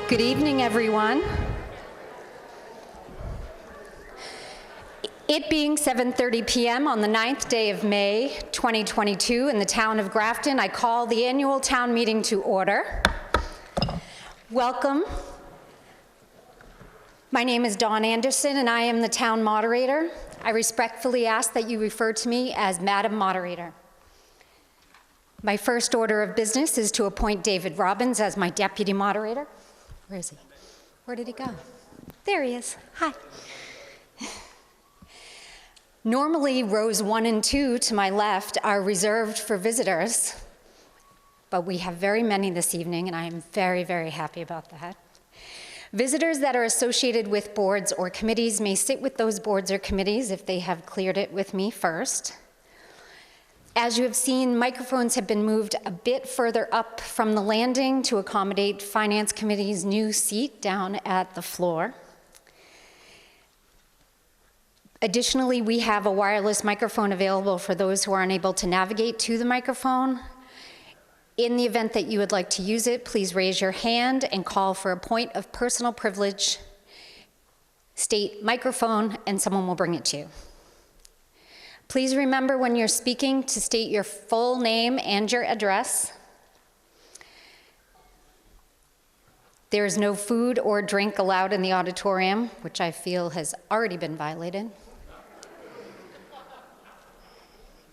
Good evening, everyone. It being 7:30 p.m. on the 9th day of May, 2022, in the town of Grafton, I call the annual town meeting to order. Welcome. My name is Dawn Anderson, and I am the town moderator. I respectfully ask that you refer to me as Madam Moderator. My first order of business is to appoint David Robbins as my deputy moderator. Where is he? Where did he go? There he is. Hi. Normally, rows 1 and 2 to my left are reserved for visitors, but we have very many this evening, and I am very, very happy about that. Visitors that are associated with boards or committees may sit with those boards or committees if they have cleared it with me first. As you have seen, microphones have been moved a bit further up from the landing to accommodate Finance Committee's new seat down at the floor. Additionally, we have a wireless microphone available for those who are unable to navigate to the microphone. In the event that you would like to use it, please raise your hand and call for a point of personal privilege. State microphone, and someone will bring it to you. Please remember when you're speaking to state your full name and your address. There is no food or drink allowed in the auditorium, which I feel has already been violated.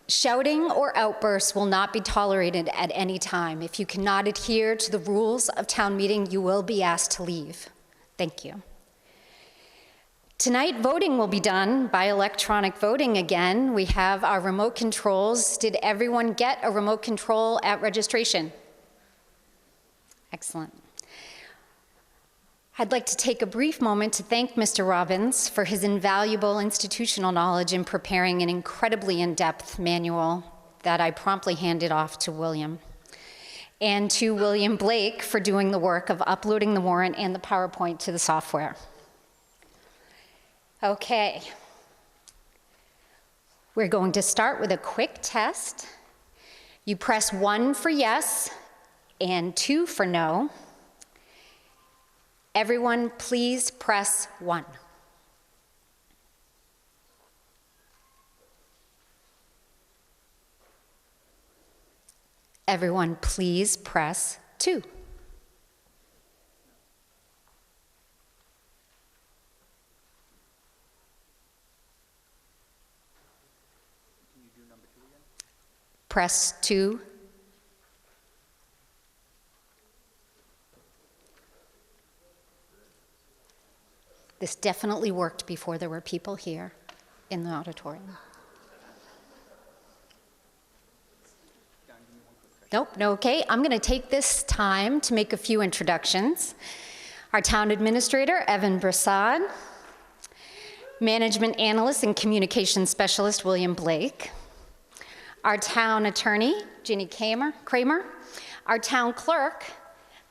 Shouting or outbursts will not be tolerated at any time. If you cannot adhere to the rules of town meeting, you will be asked to leave. Thank you. Tonight, voting will be done by electronic voting again. We have our remote controls. Did everyone get a remote control at registration? Excellent. I'd like to take a brief moment to thank Mr. Robbins for his invaluable institutional knowledge in preparing an incredibly in-depth manual that I promptly handed off to William, and to William Blake for doing the work of uploading the warrant and the PowerPoint to the software. Okay. We're going to start with a quick test. You press 1 for yes and 2 for no. Everyone, please press 1. Everyone, please press 2. Can you do number 2 again? Press 2. This definitely worked before there were people here in the auditorium. Nope, no, okay. I'm going to take this time to make a few introductions. Our town administrator, Evan Brassad, management analyst and communications specialist, William Blake, our town attorney, Ginny Kramer, our town clerk,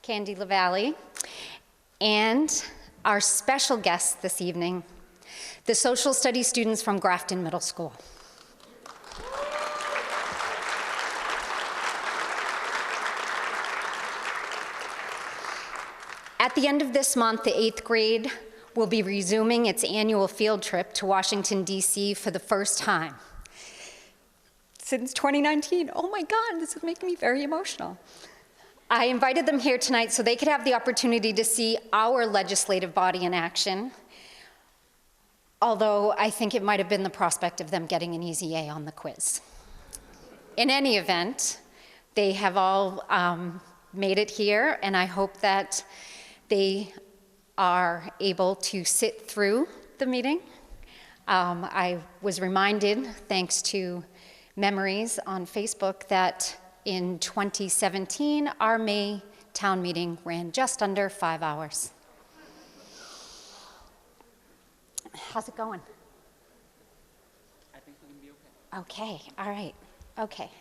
Candy LaValle, and our special guests this evening, the social studies students from Grafton Middle School. At the end of this month, the 8th grade will be resuming its annual field trip to Washington, D.C. for the first time since 2019. Oh my God, this is making me very emotional. I invited them here tonight so they could have the opportunity to see our legislative body in action, although I think it might have been the prospect of them getting an easy A on the quiz. In any event, they have all made it here, and I hope that they are able to sit through the meeting. I was reminded, thanks to memories on Facebook, that in 2017, our May town meeting ran just under 5 hours. How's it going? I think we're gonna be okay. Okay, all right, okay.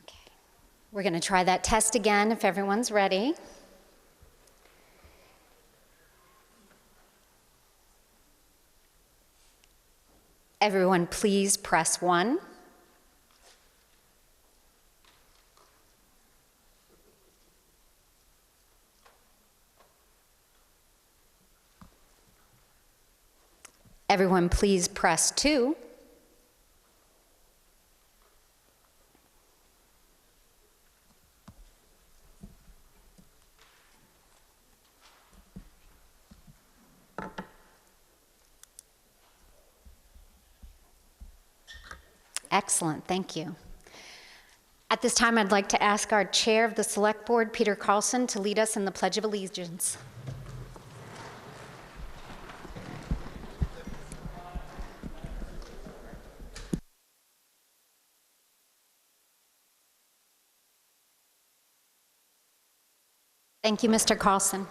Okay, we're gonna try that test again if everyone's ready. Everyone, please press 1. Everyone please press 2. Excellent, thank you. At this time, I'd like to ask our Chair of the Select Board, Peter Carlson, to lead us in the Pledge of Allegiance. Thank you, Mr. Carlson.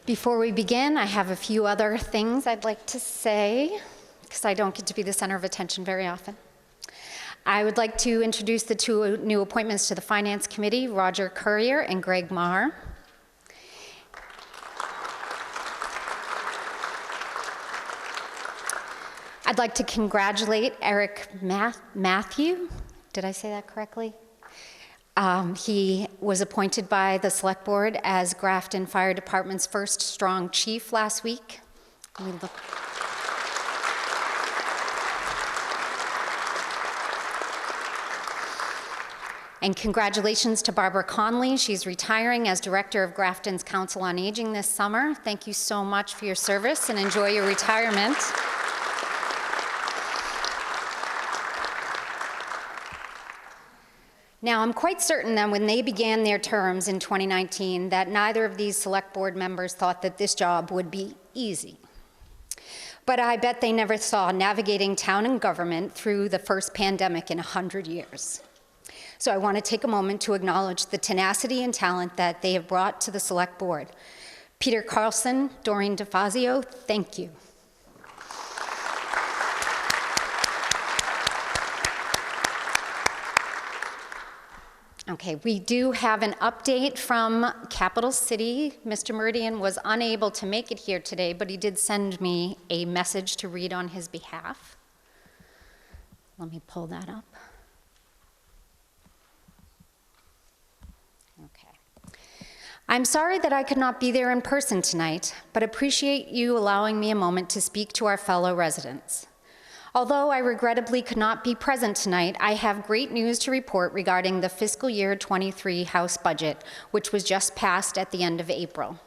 Before we begin, I have a few other things I'd like to say, because I don't get to be the center of attention very often. I would like to introduce the 2 new appointments to the Finance Committee, Roger Currier and Greg Maher. I'd like to congratulate Eric Matthew. Did I say that correctly? He was appointed by the Select Board as Grafton Fire Department's first strong chief last week. Let me look. And congratulations to Barbara Conley. She's retiring as Director of Grafton's Council on Aging this summer. Thank you so much for your service and enjoy your retirement. Now, I'm quite certain that when they began their terms in 2019, that neither of these Select Board members thought that this job would be easy. But I bet they never saw navigating town and government through the first pandemic in 100 years. So I want to take a moment to acknowledge the tenacity and talent that they have brought to the Select Board. Peter Carlson, Doreen DeFazio, thank you. Okay, we do have an update from Capital City. Mr. Meridian was unable to make it here today, but he did send me a message to read on his behalf. Let me pull that up. Okay. I'm sorry that I could not be there in person tonight, but appreciate you allowing me a moment to speak to our fellow residents. Although I regrettably could not be present tonight, I have great news to report regarding the fiscal year 23 House budget, which was just passed at the end of April.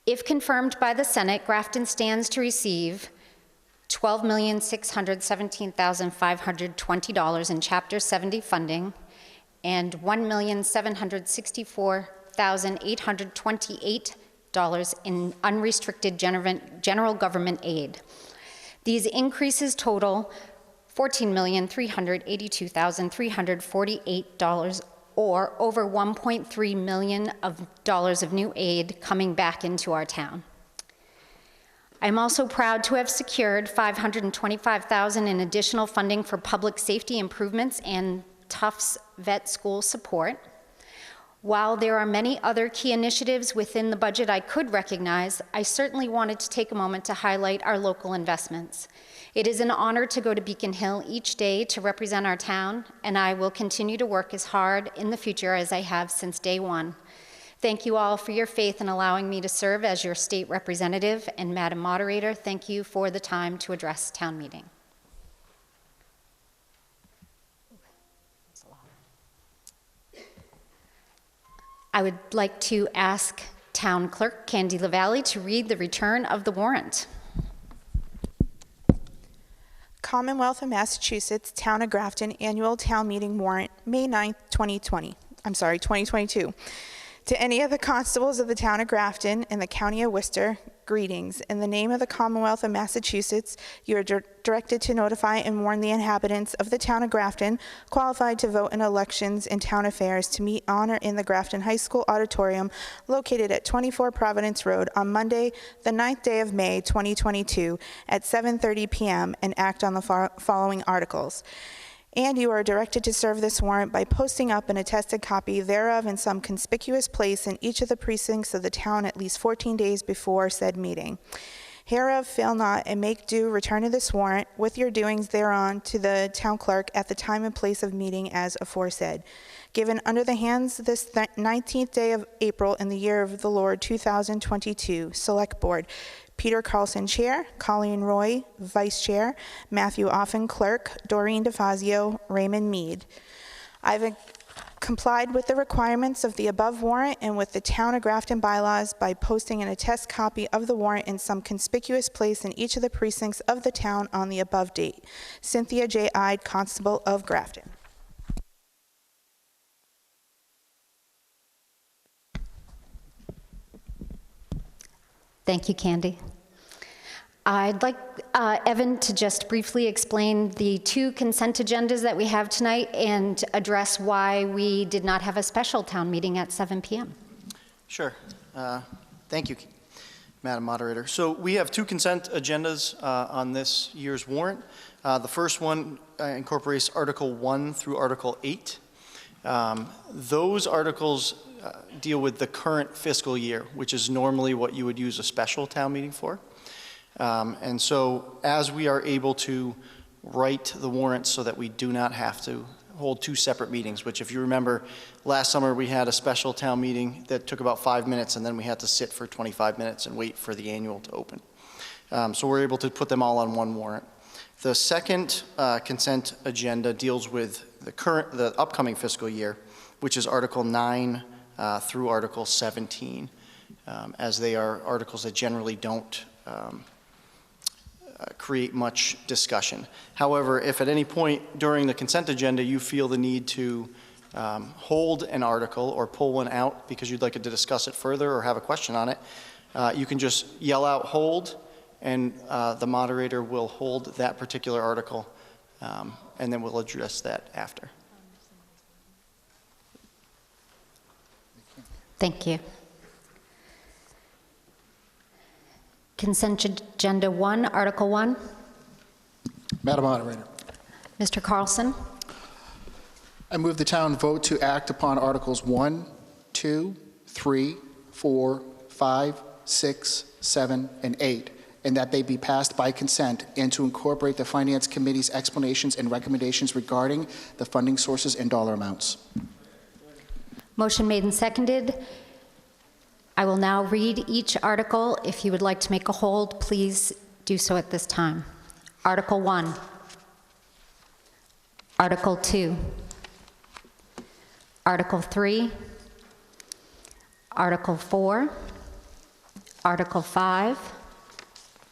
If confirmed by the Senate, Grafton stands to receive $12,617,520 in Chapter 70 funding and $1,764,828 in unrestricted general government aid. These increases total $14,382,348, or over $1.3 million of new aid coming back into our town. I'm also proud to have secured $525,000 in additional funding for public safety improvements and Tufts Vet School support. While there are many other key initiatives within the budget I could recognize, I certainly wanted to take a moment to highlight our local investments. It is an honor to go to Beacon Hill each day to represent our town, and I will continue to work as hard in the future as I have since day one. Thank you all for your faith in allowing me to serve as your state representative, and Madam Moderator, thank you for the time to address town meeting. I would like to ask Town Clerk Candy LaValle to read the return of the warrant. Commonwealth of Massachusetts Town of Grafton Annual Town Meeting Warrant, May 9th, 2022. To any of the constables of the Town of Grafton and the County of Worcester, greetings. In the name of the Commonwealth of Massachusetts, you are directed to notify and warn the inhabitants of the Town of Grafton qualified to vote in elections and town affairs to meet on or in the Grafton High School Auditorium located at 24 Providence Road on Monday, the 9th day of May, 2022 at 7:30 p.m. and act on the following articles. And you are directed to serve this warrant by posting up an attested copy thereof in some conspicuous place in each of the precincts of the town at least 14 days before said meeting. Hereof fail not, and make due return of this warrant with your doings thereon to the town clerk at the time and place of meeting as aforesaid. Given under the hands this 19th day of April in the year of the Lord 2022, Select Board, Peter Carlson, Chair, Colleen Roy, Vice Chair, Matthew Offen, Clerk, Doreen DeFazio, Raymond Mead. I've complied with the requirements of the above warrant and with the Town of Grafton bylaws by posting an attest copy of the warrant in some conspicuous place in each of the precincts of the town on the above date. Cynthia J. Ide, Constable of Grafton. Thank you, Candy. I'd like Evan to just briefly explain the two consent agendas that we have tonight and address why we did not have a special town meeting at 7 p.m. Sure. Thank you, Madam Moderator. So we have two consent agendas on this year's warrant. The first one incorporates Article 1 through Article 8. Those articles deal with the current fiscal year, which is normally what you would use a special town meeting for. And so as we are able to write the warrants so that we do not have to hold two separate meetings, which if you remember, last summer we had a special town meeting that took about 5 minutes and then we had to sit for 25 minutes and wait for the annual to open. So we're able to put them all on one warrant. The second consent agenda deals with the upcoming fiscal year, which is Article 9 through Article 17, as they are articles that generally don't create much discussion. However, if at any point during the consent agenda you feel the need to hold an article or pull one out because you'd like to discuss it further or have a question on it, you can just yell out "hold," and the moderator will hold that particular article, and then we'll address that after. Thank you. Consent Agenda 1, Article 1. Madam Moderator, Mr. Carlson. I move the town vote to act upon Articles 1, 2, 3, 4, 5, 6, 7, and 8, and that they be passed by consent, and to incorporate the Finance Committee's explanations and recommendations regarding the funding sources and dollar amounts. Motion made and seconded. I will now read each article. If you would like to make a hold, please do so at this time. Article 1. Article 2. Article 3. Article 4. Article 5.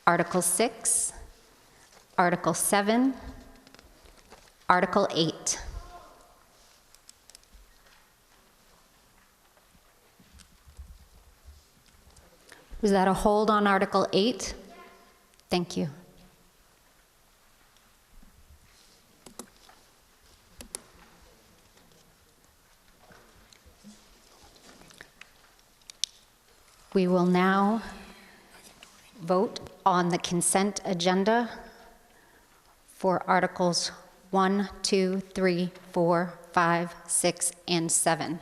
Article 6. Article 7. Article 8. Was that a hold on Article 8? Thank you. We will now vote on the consent agenda for Articles 1, 2, 3, 4, 5, 6, and 7.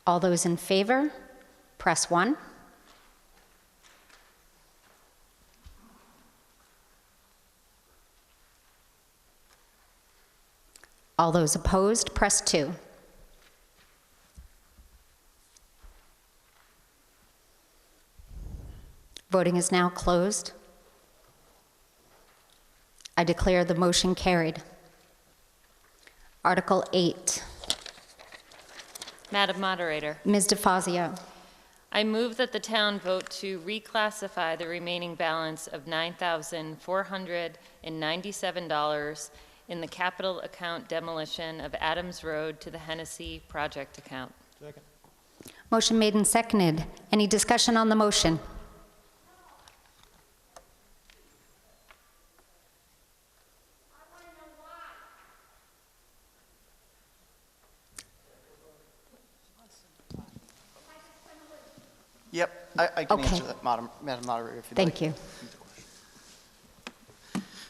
All those in favor, press 1. All those opposed, press 2. Voting is now closed. I declare the motion carried. Article 8. Madam Moderator, Ms. DeFazio. I move that the town vote to reclassify the remaining balance of $9,497 in the capital account demolition of Adams Road to the Hennessy project account. Second. Motion made and seconded. Any discussion on the motion? Yep, I can Okay. answer that, Madam Moderator, if you'd Thank like. you.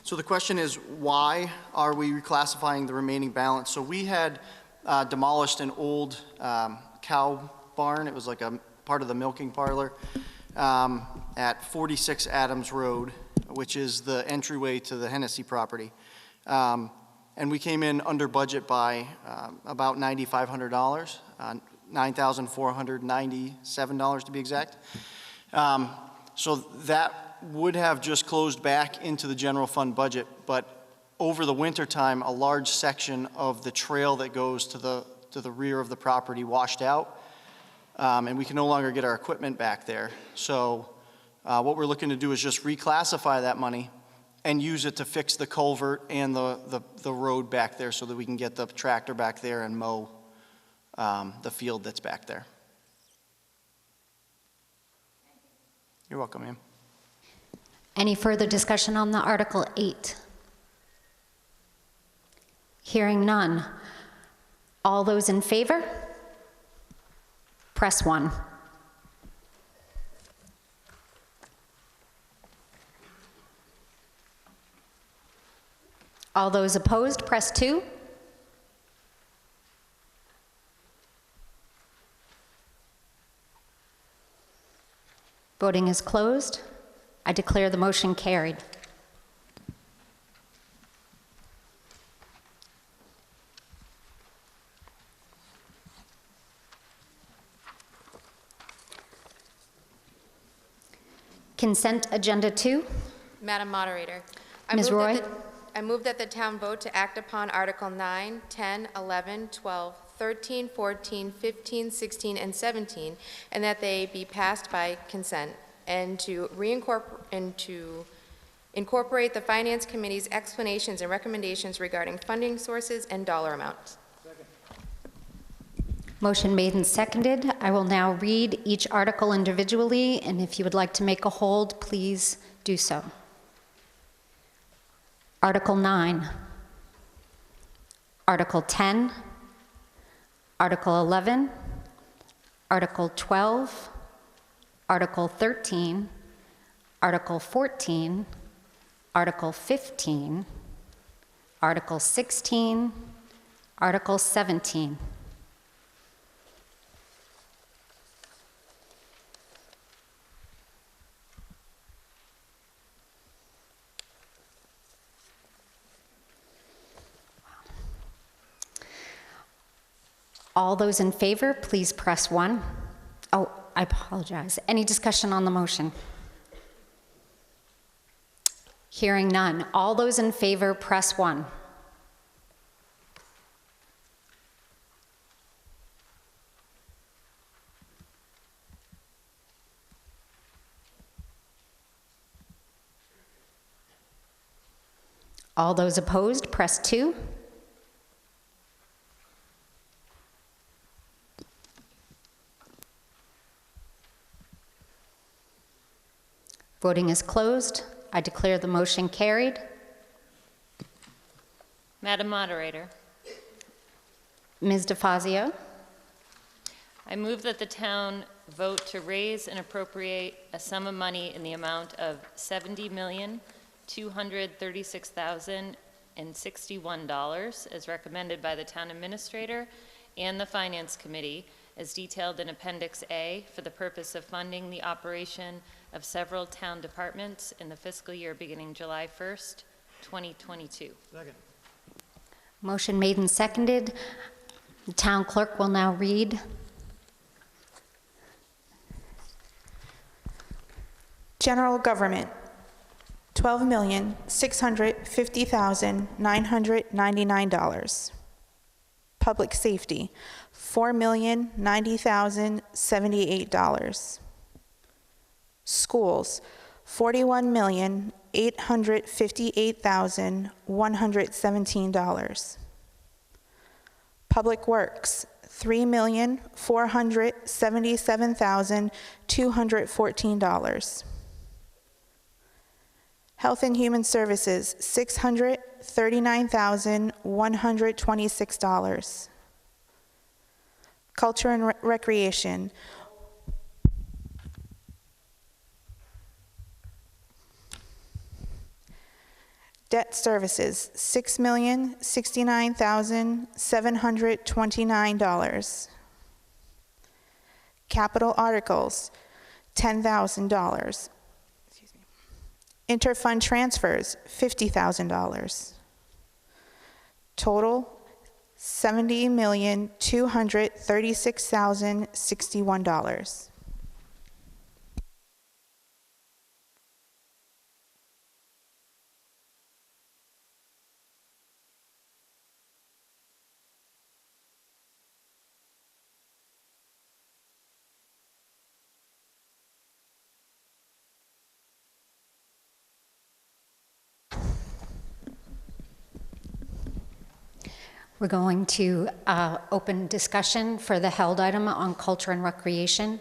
So the question is, why are we reclassifying the remaining balance? So we had demolished an old cow barn. It was like a part of the milking parlor at 46 Adams Road, which is the entryway to the Hennessy property. And we came in under budget by about $9,500, $9,497 to be exact. So that would have just closed back into the general fund budget, but over the winter time, a large section of the trail that goes to the rear of the property washed out, and we can no longer get our equipment back there. So what we're looking to do is just reclassify that money and use it to fix the culvert and the road back there so that we can get the tractor back there and mow the field that's back there. You're welcome, ma'am. Any further discussion on the Article 8? Hearing none. All those in favor? Press 1. All those opposed, press 2. Voting is closed. I declare the motion carried. Consent Agenda 2. Madam Moderator. Ms. Roy? I move that the town vote to act upon Article 9, 10, 11, 12, 13, 14, 15, 16, and 17, and that they be passed by consent, and to incorporate the Finance Committee's explanations and recommendations regarding funding sources and dollar amounts. Motion made and seconded. I will now read each article individually, and if you would like to make a hold, please do so. Article 9, Article 10, Article 11, Article 12, Article 13, Article 14, Article 15, Article 16, Article 17. All those in favor, please press 1. Oh, I apologize. Any discussion on the motion? Hearing none. All those in favor, press 1. All those opposed, press 2. Voting is closed. I declare the motion carried. Madam Moderator, Ms. DeFazio? I move that the town vote to raise and appropriate a sum of money in the amount of $70,236,061 as recommended by the town administrator and the Finance Committee, as detailed in Appendix A, for the purpose of funding the operation of several town departments in the fiscal year beginning July 1st, 2022. Second. Motion made and seconded. The town clerk will now read. General Government, $12,650,999. Public Safety, $4,090,078. Schools, $41,858,117. Public Works, $3,477,214. Health and Human Services, $639,126. Culture and Recreation, Debt services, $6,069,729. Capital articles, $10,000. Interfund transfers, $50,000. Total, $70,236,061. We're going to open discussion for the held item on culture and recreation.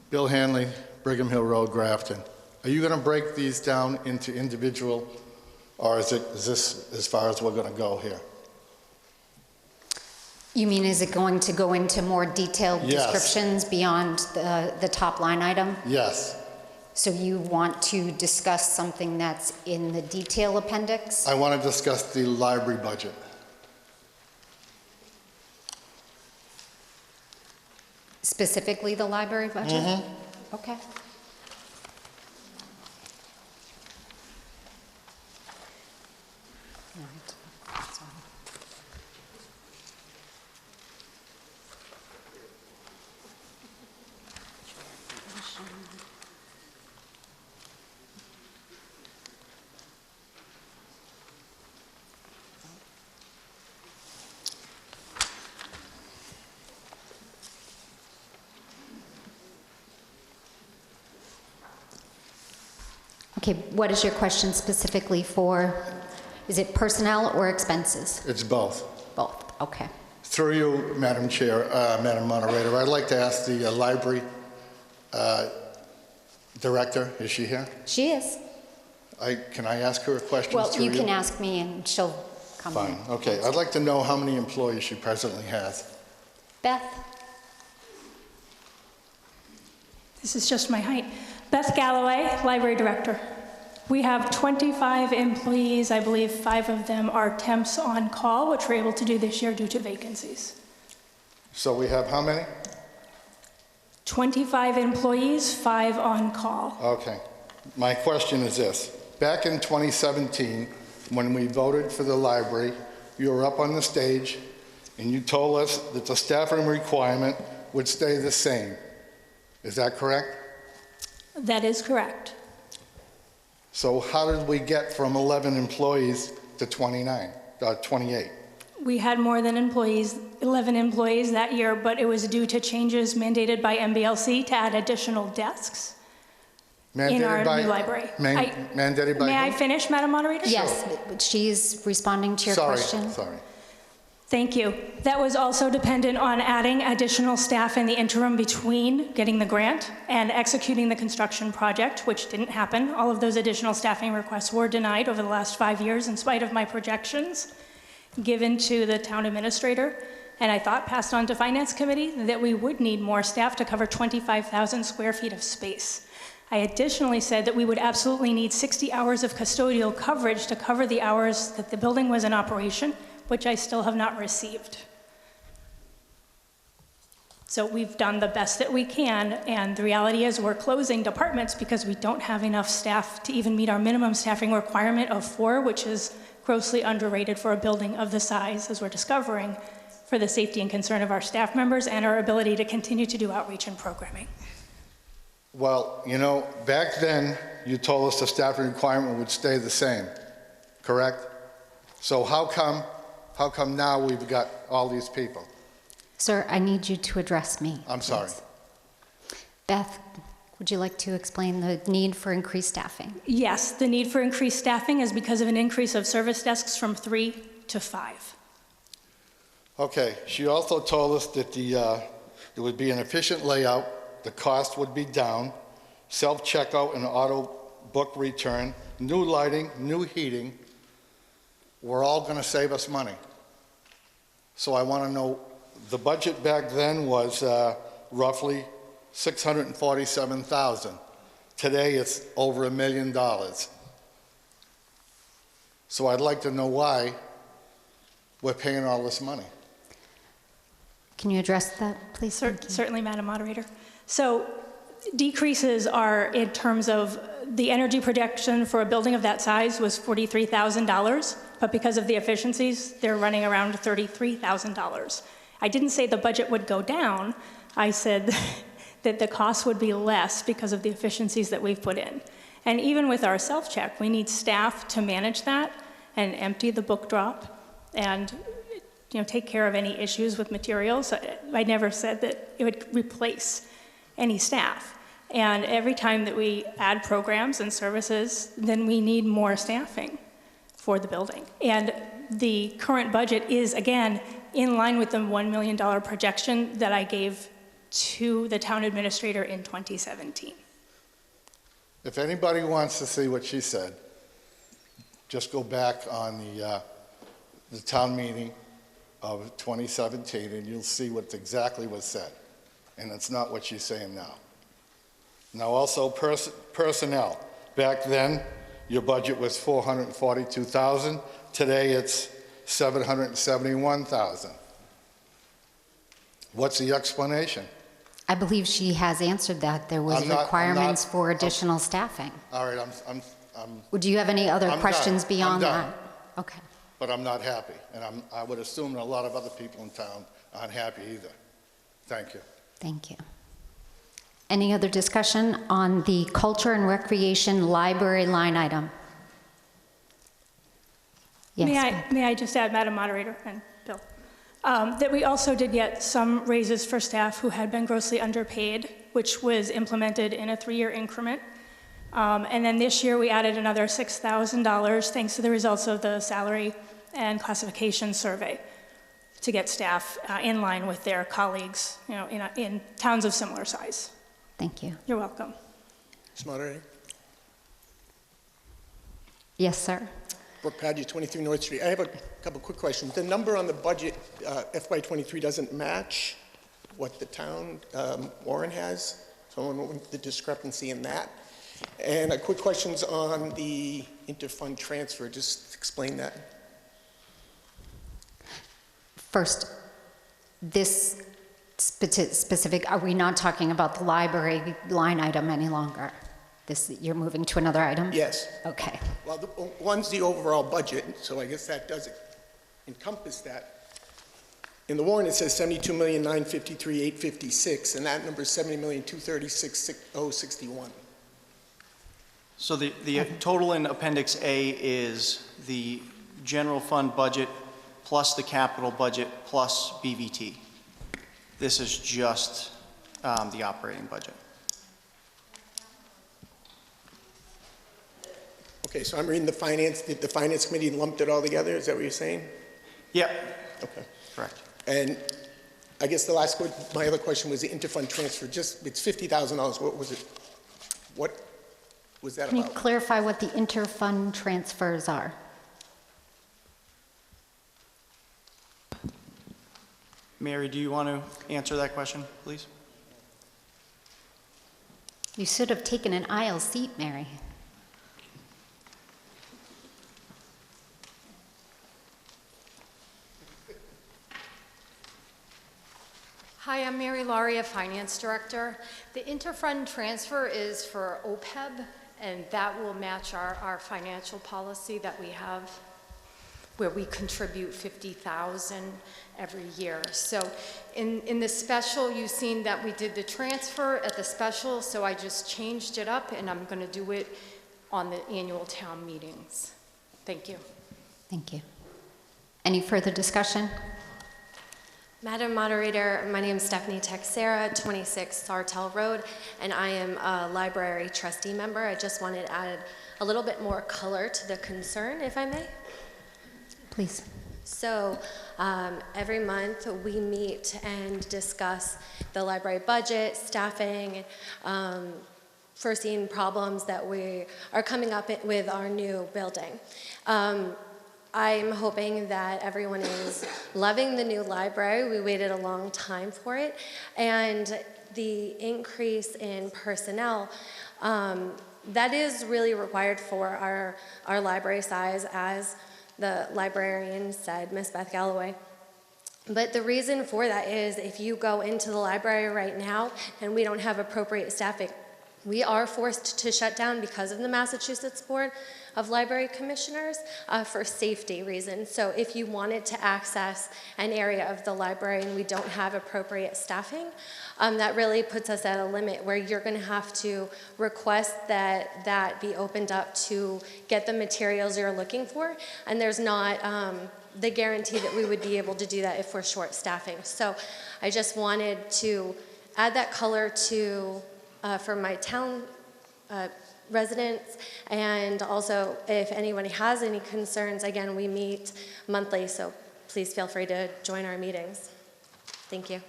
Bill Hanley, Brigham Hill Road, Grafton. Are you going to break these down into individual, or is this as far as we're going to go here? You mean, is it going to go into more detailed Yes. descriptions beyond the top line item? Yes. So you want to discuss something that's in the detail appendix? I want to discuss the library budget. Specifically the library budget? Mm-hmm. Okay. All right. Sorry. Okay, what is your question specifically for? Is it personnel or expenses? It's both. Both, okay. Through you, Madam Chair, Madam Moderator, I'd like to ask the library director, is she here? She is. Can I ask her a question? Well, through you can ask me and she'll come in. Fine, okay. I'd like to know how many employees she presently has. Beth? This is just my height. Beth Galloway, Library Director. We have 25 employees. I believe 5 of them are temps on call, which we're able to do this year due to vacancies. So we have how many? 25 employees, 5 on call. Okay. My question is this. Back in 2017, when we voted for the library, you were up on the stage and you told us that the staffing requirement would stay the same. Is that correct? That is correct. So how did we get from 11 employees to 28? We had more than 11 employees that year, but it was due to changes mandated by MBLC to add additional desks in our new library. Mandated by May I who? finish, Madam Moderator? Yes, she's responding to your question. Sorry. Thank you. That was also dependent on adding additional staff in the interim between getting the grant and executing the construction project, which didn't happen. All of those additional staffing requests were denied over the last 5 years in spite of my projections given to the town administrator. And I thought, passed on to Finance Committee, that we would need more staff to cover 25,000 square feet of space. I additionally said that we would absolutely need 60 hours of custodial coverage to cover the hours that the building was in operation, which I still have not received. So we've done the best that we can, and the reality is we're closing departments because we don't have enough staff to even meet our minimum staffing requirement of 4, which is grossly underrated for a building of the size, as we're discovering, for the safety and concern of our staff members and our ability to continue to do outreach and programming. Well, you know, back then, you told us the staffing requirement would stay the same, correct? So how come now we've got all these people? Sir, I need you to address me. I'm sorry. please. Beth, would you like to explain the need for increased staffing? Yes, the need for increased staffing is because of an increase of service desks from 3 to 5. Okay, she also told us that there would be an efficient layout, the cost would be down, self-checkout and auto book return, new lighting, new heating, were all going to save us money. So I want to know, the budget back then was roughly $647,000. Today, it's over $1 million. So I'd like to know why we're paying all this money. Can you address that, please? Thank you. Certainly, Madam Moderator. So decreases are in terms of the energy projection for a building of that size was $43,000, but because of the efficiencies, they're running around $33,000. I didn't say the budget would go down. I said that the cost would be less because of the efficiencies that we've put in. And even with our self-check, we need staff to manage that and empty the book drop and take care of any issues with materials. I never said that it would replace any staff. And every time that we add programs and services, then we need more staffing for the building. And the current budget is, again, in line with the $1 million projection that I gave to the town administrator in 2017. If anybody wants to see what she said, just go back on the town meeting of 2017 and you'll see what exactly was said. And it's not what she's saying now. Now also personnel. Back then, your budget was $442,000. Today it's $771,000. What's the explanation? I believe she has answered that. There was requirements for additional staffing. All right, Do you have any other I'm questions done. beyond I'm done. that? Okay. but I'm not happy. And I would assume that a lot of other people in town aren't happy either. Thank you. Thank you. Any other discussion on the Culture and Recreation Library line item? Yes. May I just add, Madam Moderator and Bill, that we also did get some raises for staff who had been grossly underpaid, which was implemented in a 3-year increment. And then this year we added another $6,000 thanks to the results of the salary and classification survey to get staff in line with their colleagues, in towns of similar size. Thank you. You're welcome. Mr. Moderator. Yes, sir. Brooke Padgett, 23 North Street. I have a couple quick questions. The number on the budget, FY23, doesn't match what the town warrant has. So I wonder the discrepancy in that. And a quick questions on the interfund transfer. Just explain that. First, this specific, are we not talking about the library line item any longer? You're moving to another item? Yes. Okay. Well, one's the overall budget, so I guess that does encompass that. In the warrant, it says $72,953,856, and that number is $70,236,061. So the total in Appendix A is the general fund budget plus the capital budget plus BVT. This is just the operating budget. Okay, so I'm reading the finance committee lumped it all together, is that what you're saying? Yeah. Okay. Correct. And I guess my other question was the interfund transfer, it's $50,000, what was it? What was that Can about? you clarify what the interfund transfers are? Mary, do you want to answer that question, please? You should have taken an aisle seat, Mary. Hi, I'm Mary Lauria, Finance Director. The interfund transfer is for OPEB, and that will match our financial policy that we have, where we contribute $50,000 every year. So in the special, you've seen that we did the transfer at the special, so I just changed it up, and I'm going to do it on the annual town meetings. Thank you. Thank you. Any further discussion? Madam Moderator, my name is Stephanie Texera, 26 Sartell Road, and I am a library trustee member. I just wanted to add a little bit more color to the concern, if I may. Please. So every month we meet and discuss the library budget, staffing, foreseen problems that we are coming up with our new building. I'm hoping that everyone is loving the new library. We waited a long time for it. And the increase in personnel, that is really required for our library size, as the librarian said, Miss Beth Galloway. But the reason for that is if you go into the library right now and we don't have appropriate staffing, we are forced to shut down because of the Massachusetts Board of Library Commissioners for safety reasons. So if you wanted to access an area of the library and we don't have appropriate staffing, that really puts us at a limit where you're going to have to request that be opened up to get the materials you're looking for, and there's not the guarantee that we would be able to do that if we're short staffing. So I just wanted to add that color to for my town residents, and also if anybody has any concerns, again, we meet monthly, so please feel free to join our meetings. Thank you.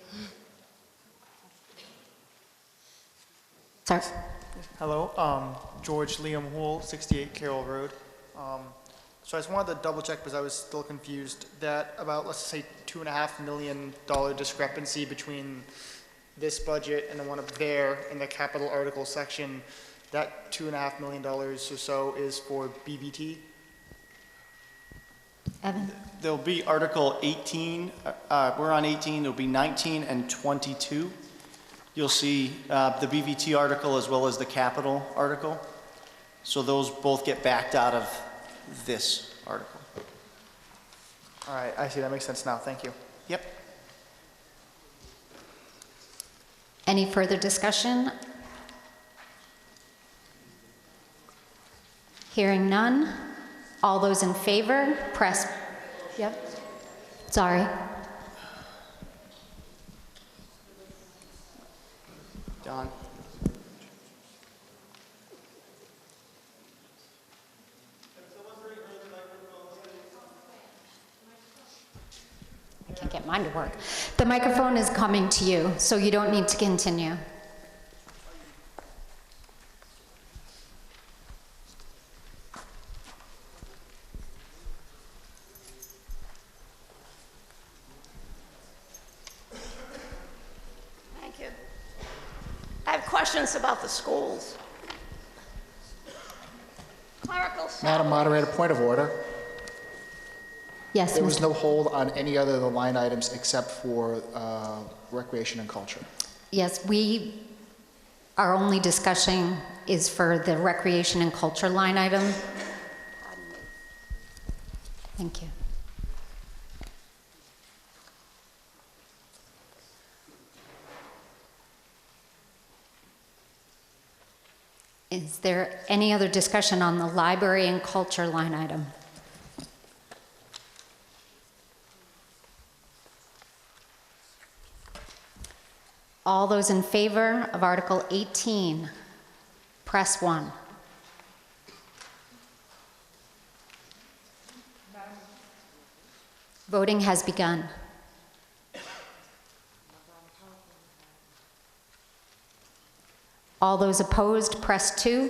Sorry. Hello, George Liam Houle, 68 Carroll Road. So I just wanted to double check because I was still confused that about, let's say, $2.5 million discrepancy between this budget and the one up there in the capital article section. That $2.5 million or so is for BBT. Evan? There'll be Article 18. We're on 18. There'll be 19 and 22. You'll see the BVT article as well as the capital article. So those both get backed out of this article. All right, I see. That makes sense now. Thank you. Yep. Any further discussion? Hearing none. All those in favor, press. Yep. Sorry. Don. I can't get mine to work. The microphone is coming to you, so you don't need to continue. Thank you. I have questions about the schools. Clerical salaries. Madam Moderator, point of order. Yes, There was Mr. no hold on any other of the line items except for recreation and culture. Yes, our only discussion is for the recreation and culture line item. Thank you. Is there any other discussion on the library and culture line item? All those in favor of Article 18, press 1. Voting has begun. All those opposed, press 2.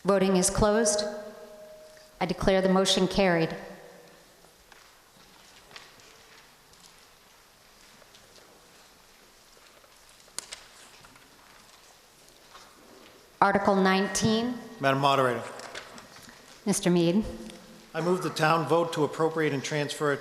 Voting is closed. I declare the motion carried. Article 19. Madam Moderator, Mr. Mead. I move the town vote to appropriate and transfer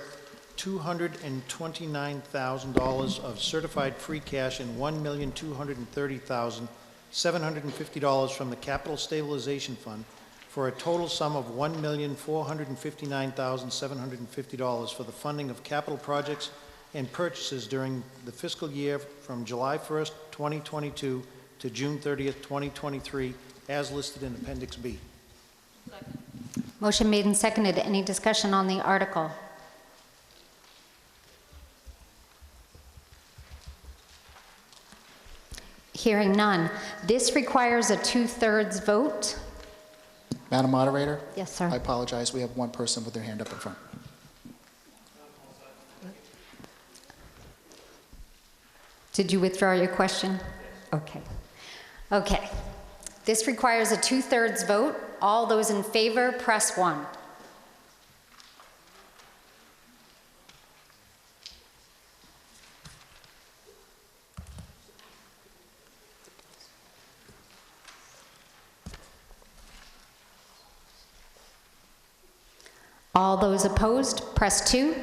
$229,000 of certified free cash and $1,230,750 from the Capital Stabilization Fund for a total sum of $1,459,750 for the funding of capital projects and purchases during the fiscal year from July 1st, 2022 to June 30th, 2023, as listed in Appendix B. Motion made and seconded. Any discussion on the article? Hearing none. This requires a 2/3 vote. Madam Moderator? Yes, sir. I apologize. We have one person with their hand up in front. Did you withdraw your question? Okay. Okay. This requires a 2/3 vote. all those in favor, press 1. All those opposed, press 2.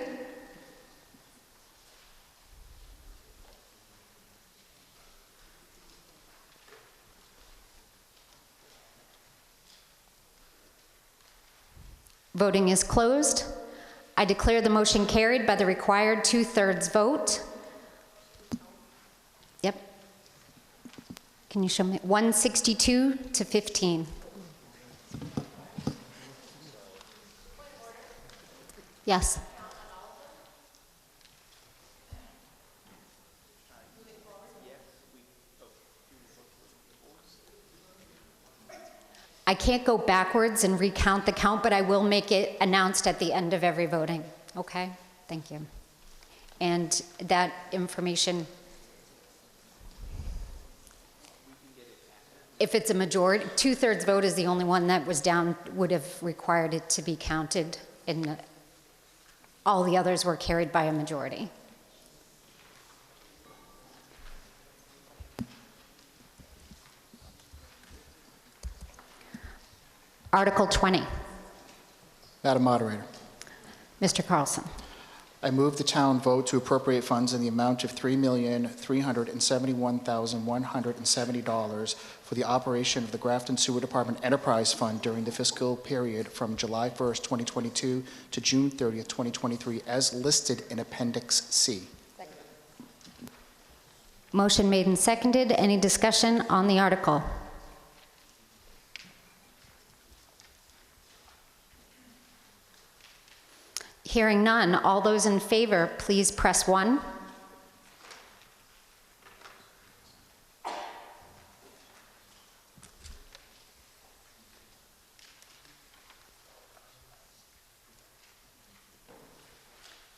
Voting is closed. I declare the motion carried by the required 2/3 vote. Yep. Can you show me? 162 to 15. Yes. I can't go backwards and recount the count, but I will make it announced at the end of every voting. Okay? Thank you. And that information, if it's a majority, 2/3 vote is the only one that was down, would have required it to be counted, and all the others were carried by a majority. Article 20. Madam Moderator, Mr. Carlson. I move the town vote to appropriate funds in the amount of $3,371,170 for the operation of the Grafton Sewer Department Enterprise Fund during the fiscal period from July 1st, 2022 to June 30th, 2023, as listed in Appendix C. Second. Motion made and seconded. Any discussion on the article? Hearing none, all those in favor, please press 1.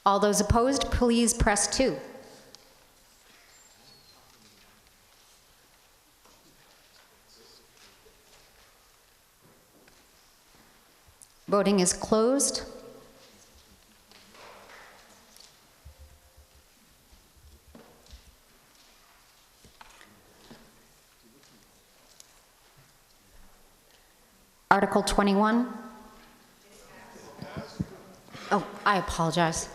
All those opposed, please press 2. Voting is closed. Article 21. Oh, I apologize.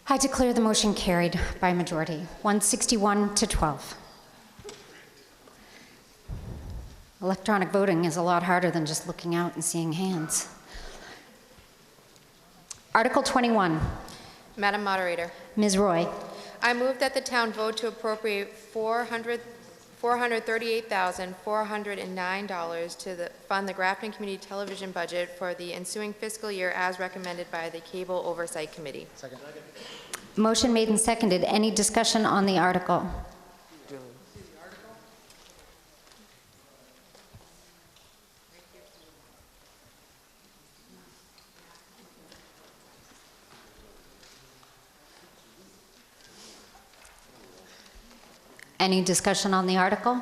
I declare the motion carried by majority, 161 to 12. Electronic voting is a lot harder than just looking out and seeing hands. Article 21. Madam Moderator, Ms. Roy. I move that the town vote to appropriate $438,409 to fund the Grafton Community Television budget for the ensuing fiscal year as recommended by the Cable Oversight Committee. Second. Motion made and seconded. Any discussion on the article? Any discussion on the article?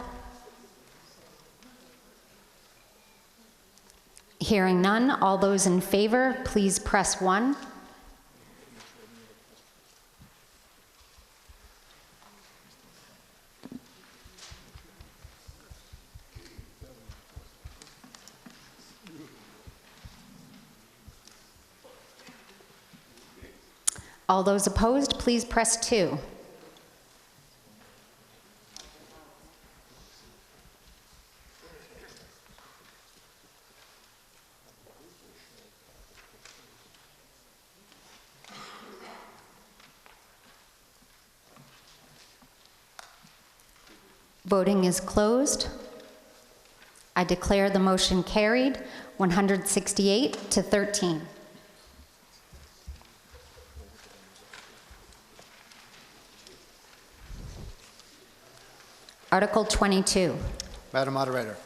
Hearing none, all those in favor, please press 1. All those opposed, please press 2. Voting is closed. I declare the motion carried, 168 to 13. Article 22. Madam Moderator,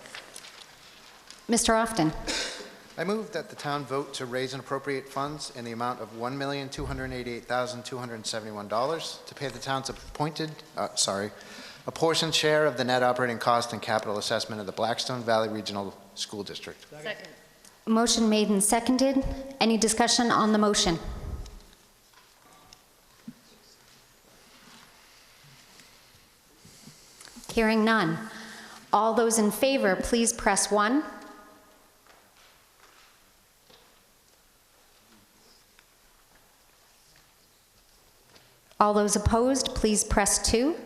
Mr. Often. I move that the town vote to raise and appropriate funds in the amount of $1,288,271 to pay the town's apportioned share of the net operating cost and capital assessment of the Blackstone Valley Regional School District. Second. Motion made and seconded. Any discussion on the motion? Hearing none. All those in favor, please press 1. All those opposed, please press 2.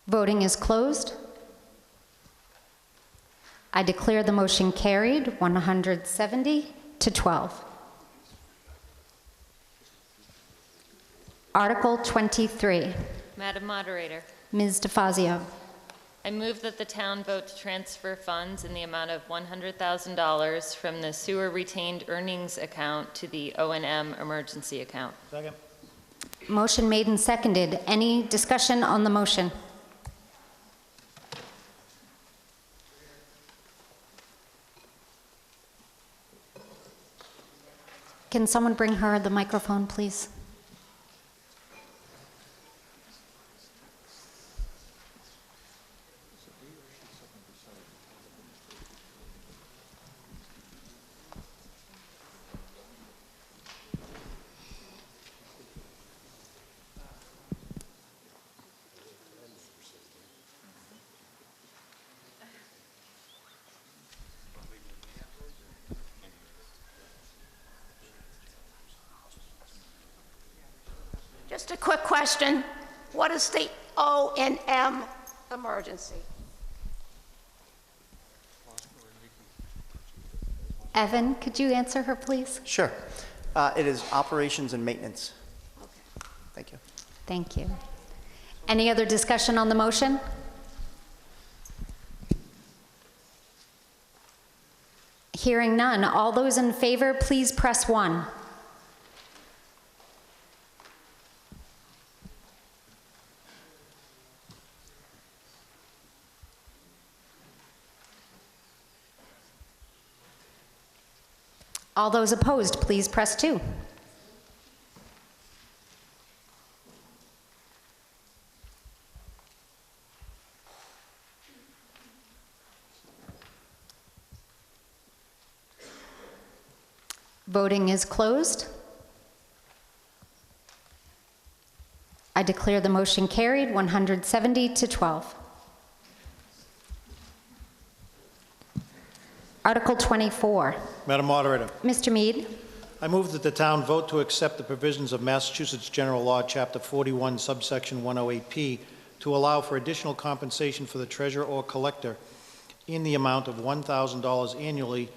Voting is closed. I declare the motion carried, 170 to 12. Article 23. Madam Moderator, Ms. DeFazio. I move that the town vote to transfer funds in the amount of $100,000 from the sewer retained earnings account to the O&M emergency account. Second. Motion made and seconded. Any discussion on the motion? Can someone bring her the microphone, please? Just a quick question. What is the O&M emergency? Evan, could you answer her, please? Sure. It is operations and maintenance. Thank you. Thank you. Any other discussion on the motion? Hearing none. All those in favor, please press 1. All those opposed, please press 2. Voting is closed. I declare the motion carried, 170 to 12. Article 24. Madam Moderator, Mr. Mead. I move that the town vote to accept the provisions of Massachusetts General Law, Chapter 41, subsection 108P, to allow for additional compensation for the treasurer or collector in the amount of $1,000 annually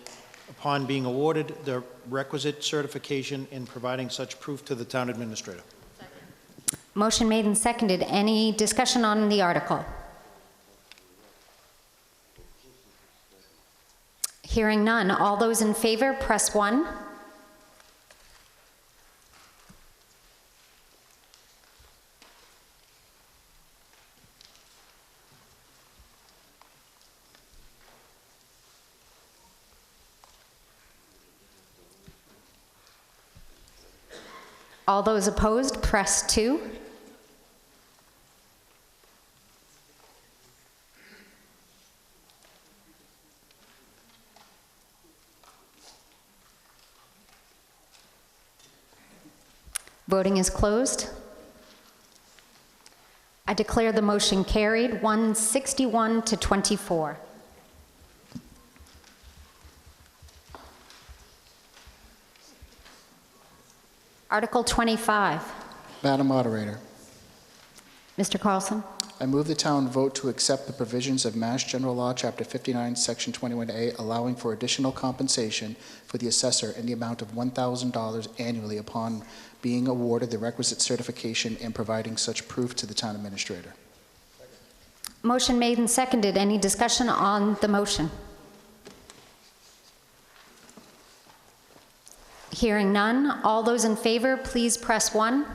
upon being awarded the requisite certification and providing such proof to the town administrator. Motion made and seconded. Any discussion on the article? Hearing none. All those in favor, press 1. All those opposed, press 2. Voting is closed. I declare the motion carried, 161 to 24. Article 25. Madam Moderator, Mr. Carlson. I move the town vote to accept the provisions of Mass General Law, Chapter 59, Section 21A, allowing for additional compensation for the assessor in the amount of $1,000 annually upon being awarded the requisite certification and providing such proof to the town administrator. Motion made and seconded. Any discussion on the motion? Hearing none. All those in favor, please press 1.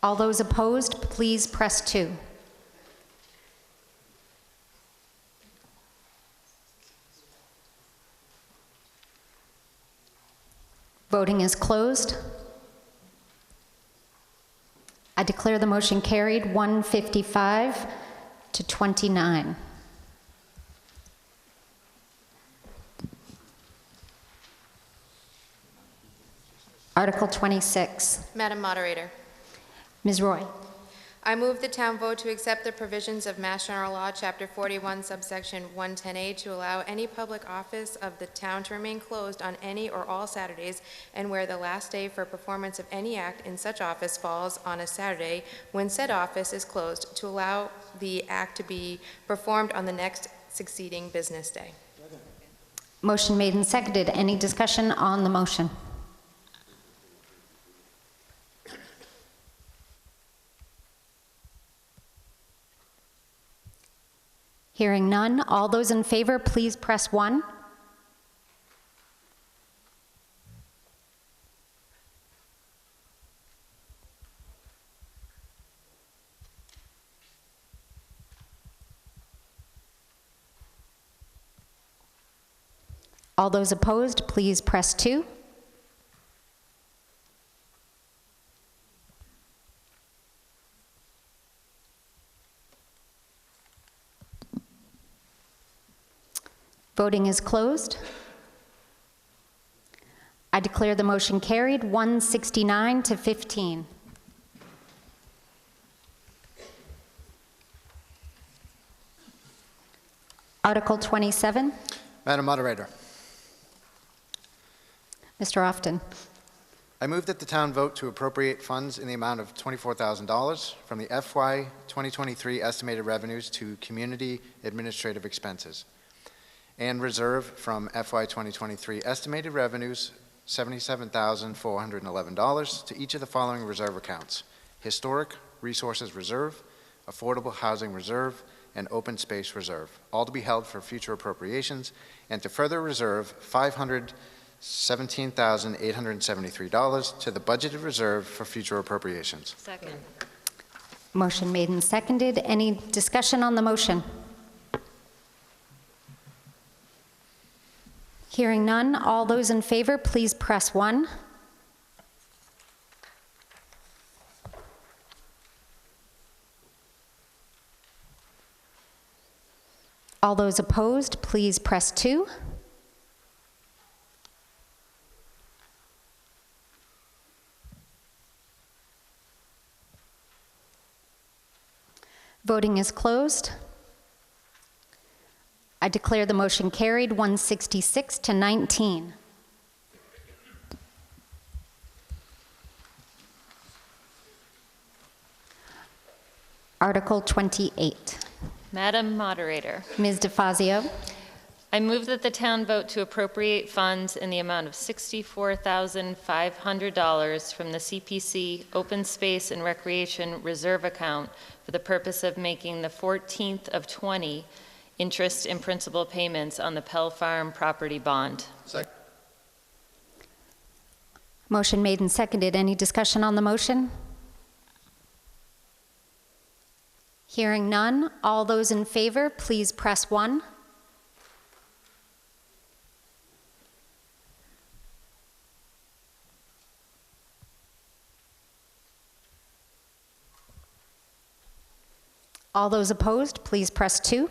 All those opposed, please press 2. Voting is closed. I declare the motion carried, 155 to 29. Article 26. Madam Moderator, Ms. Roy. I move the town vote to accept the provisions of Mass General Law, Chapter 41, subsection 110A, to allow any public office of the town to remain closed on any or all Saturdays, and where the last day for performance of any act in such office falls on a Saturday when said office is closed, to allow the act to be performed on the next succeeding business day. Motion made and seconded. Any discussion on the motion? Hearing none, all those in favor, please press 1. All those opposed, please press 2. Voting is closed. I declare the motion carried, 169 to 15. Article 27. Madam Moderator, Mr. Often. I move that the town vote to appropriate funds in the amount of $24,000 from the FY 2023 estimated revenues to community administrative expenses, and reserve from FY 2023 estimated revenues $77,411 to each of the following reserve accounts: Historic Resources Reserve, Affordable Housing Reserve, and Open Space Reserve, all to be held for future appropriations, and to further reserve $517,873 to the budgeted reserve for future appropriations. Second. Motion made and seconded. Any discussion on the motion? Hearing none, all those in favor, please press 1. All those opposed, please press 2. Voting is closed. I declare the motion carried, 166 to 19. Article 28. Madam Moderator, Ms. DeFazio. I move that the town vote to appropriate funds in the amount of $64,500 from the CPC Open Space and Recreation Reserve Account for the purpose of making the 14th of 20 interest and principal payments on the Pell Farm property bond. Second. Motion made and seconded. Any discussion on the motion? Hearing none, all those in favor, please press 1. All those opposed, please press 2.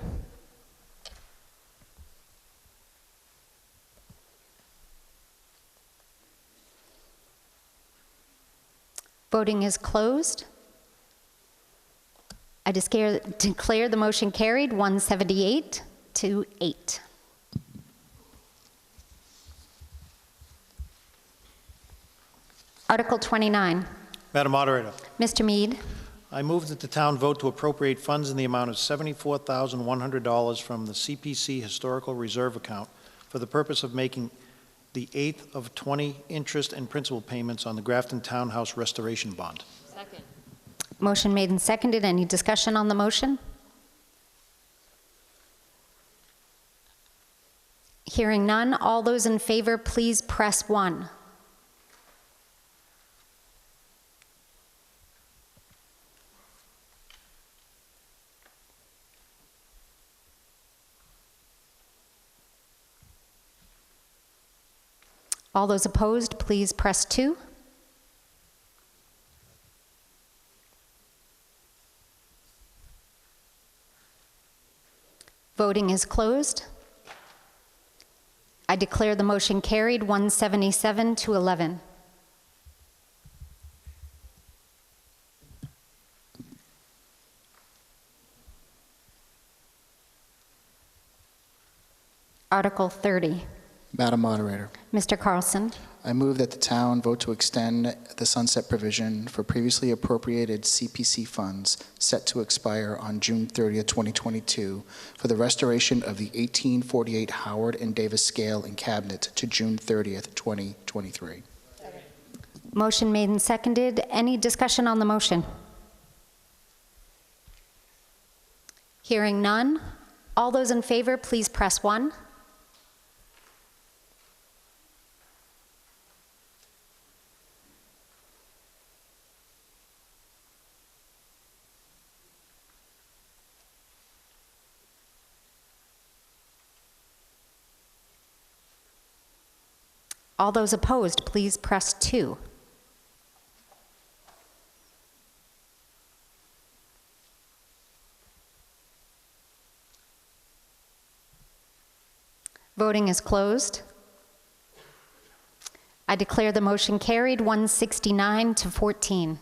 Voting is closed. I declare the motion carried, 178 to 8. Article 29. Madam Moderator, Mr. Mead. I move that the town vote to appropriate funds in the amount of $74,100 from the CPC Historical Reserve Account for the purpose of making the 8th of 20 interest and principal payments on the Grafton Townhouse Restoration Bond. Second. Motion made and seconded. Any discussion on the motion? Hearing none, all those in favor, please press 1. All those opposed, please press 2. Voting is closed. I declare the motion carried, 177 to 11. Article 30. Madam Moderator, Mr. Carlson. I move that the town vote to extend the sunset provision for previously appropriated CPC funds set to expire on June 30th, 2022 for the restoration of the 1848 Howard and Davis scale and cabinet to June 30th, 2023. Motion made and seconded. Any discussion on the motion? Hearing none. All those in favor, please press 1. All those opposed, please press 2. Voting is closed. I declare the motion carried, 169 to 14.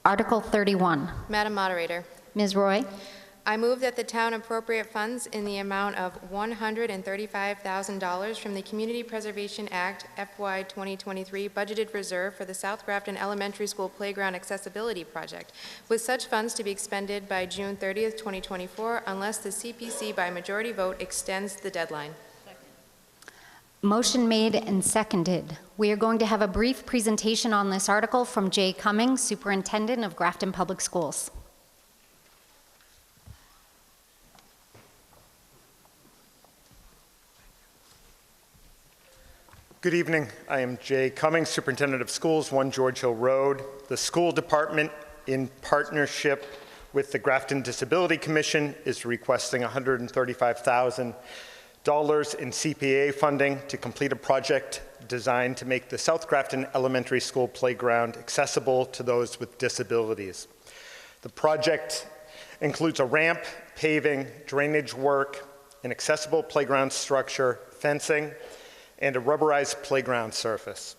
Article 31. Madam Moderator, Ms. Roy? I move that the town appropriate funds in the amount of $135,000 from the Community Preservation Act FY 2023 budgeted reserve for the South Grafton Elementary School Playground Accessibility Project, with such funds to be expended by June 30th, 2024, unless the CPC by majority vote extends the deadline. Motion made and seconded. We are going to have a brief presentation on this article from Jay Cummings, Superintendent of Grafton Public Schools. Good evening. I am Jay Cummings, Superintendent of Schools, 1 George Hill Road. The school department, in partnership with the Grafton Disability Commission, is requesting $135,000 in CPA funding to complete a project designed to make the South Grafton Elementary School playground accessible to those with disabilities. The project includes a ramp, paving, drainage work, an accessible playground structure, fencing, and a rubberized playground surface.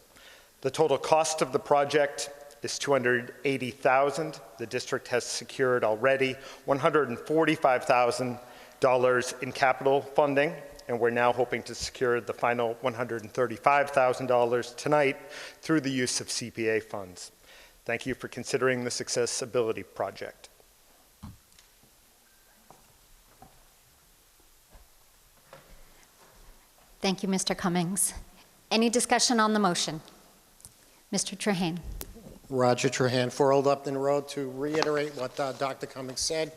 The total cost of the project is $280,000. The district has secured already $145,000 in capital funding, and we're now hoping to secure the final $135,000 tonight through the use of CPA funds. Thank you for considering this accessibility project. Thank you, Mr. Cummings. Any discussion on the motion? Mr. Trehane. Roger Trehane, 4 Old Upton Road. To reiterate what Dr. Cummings said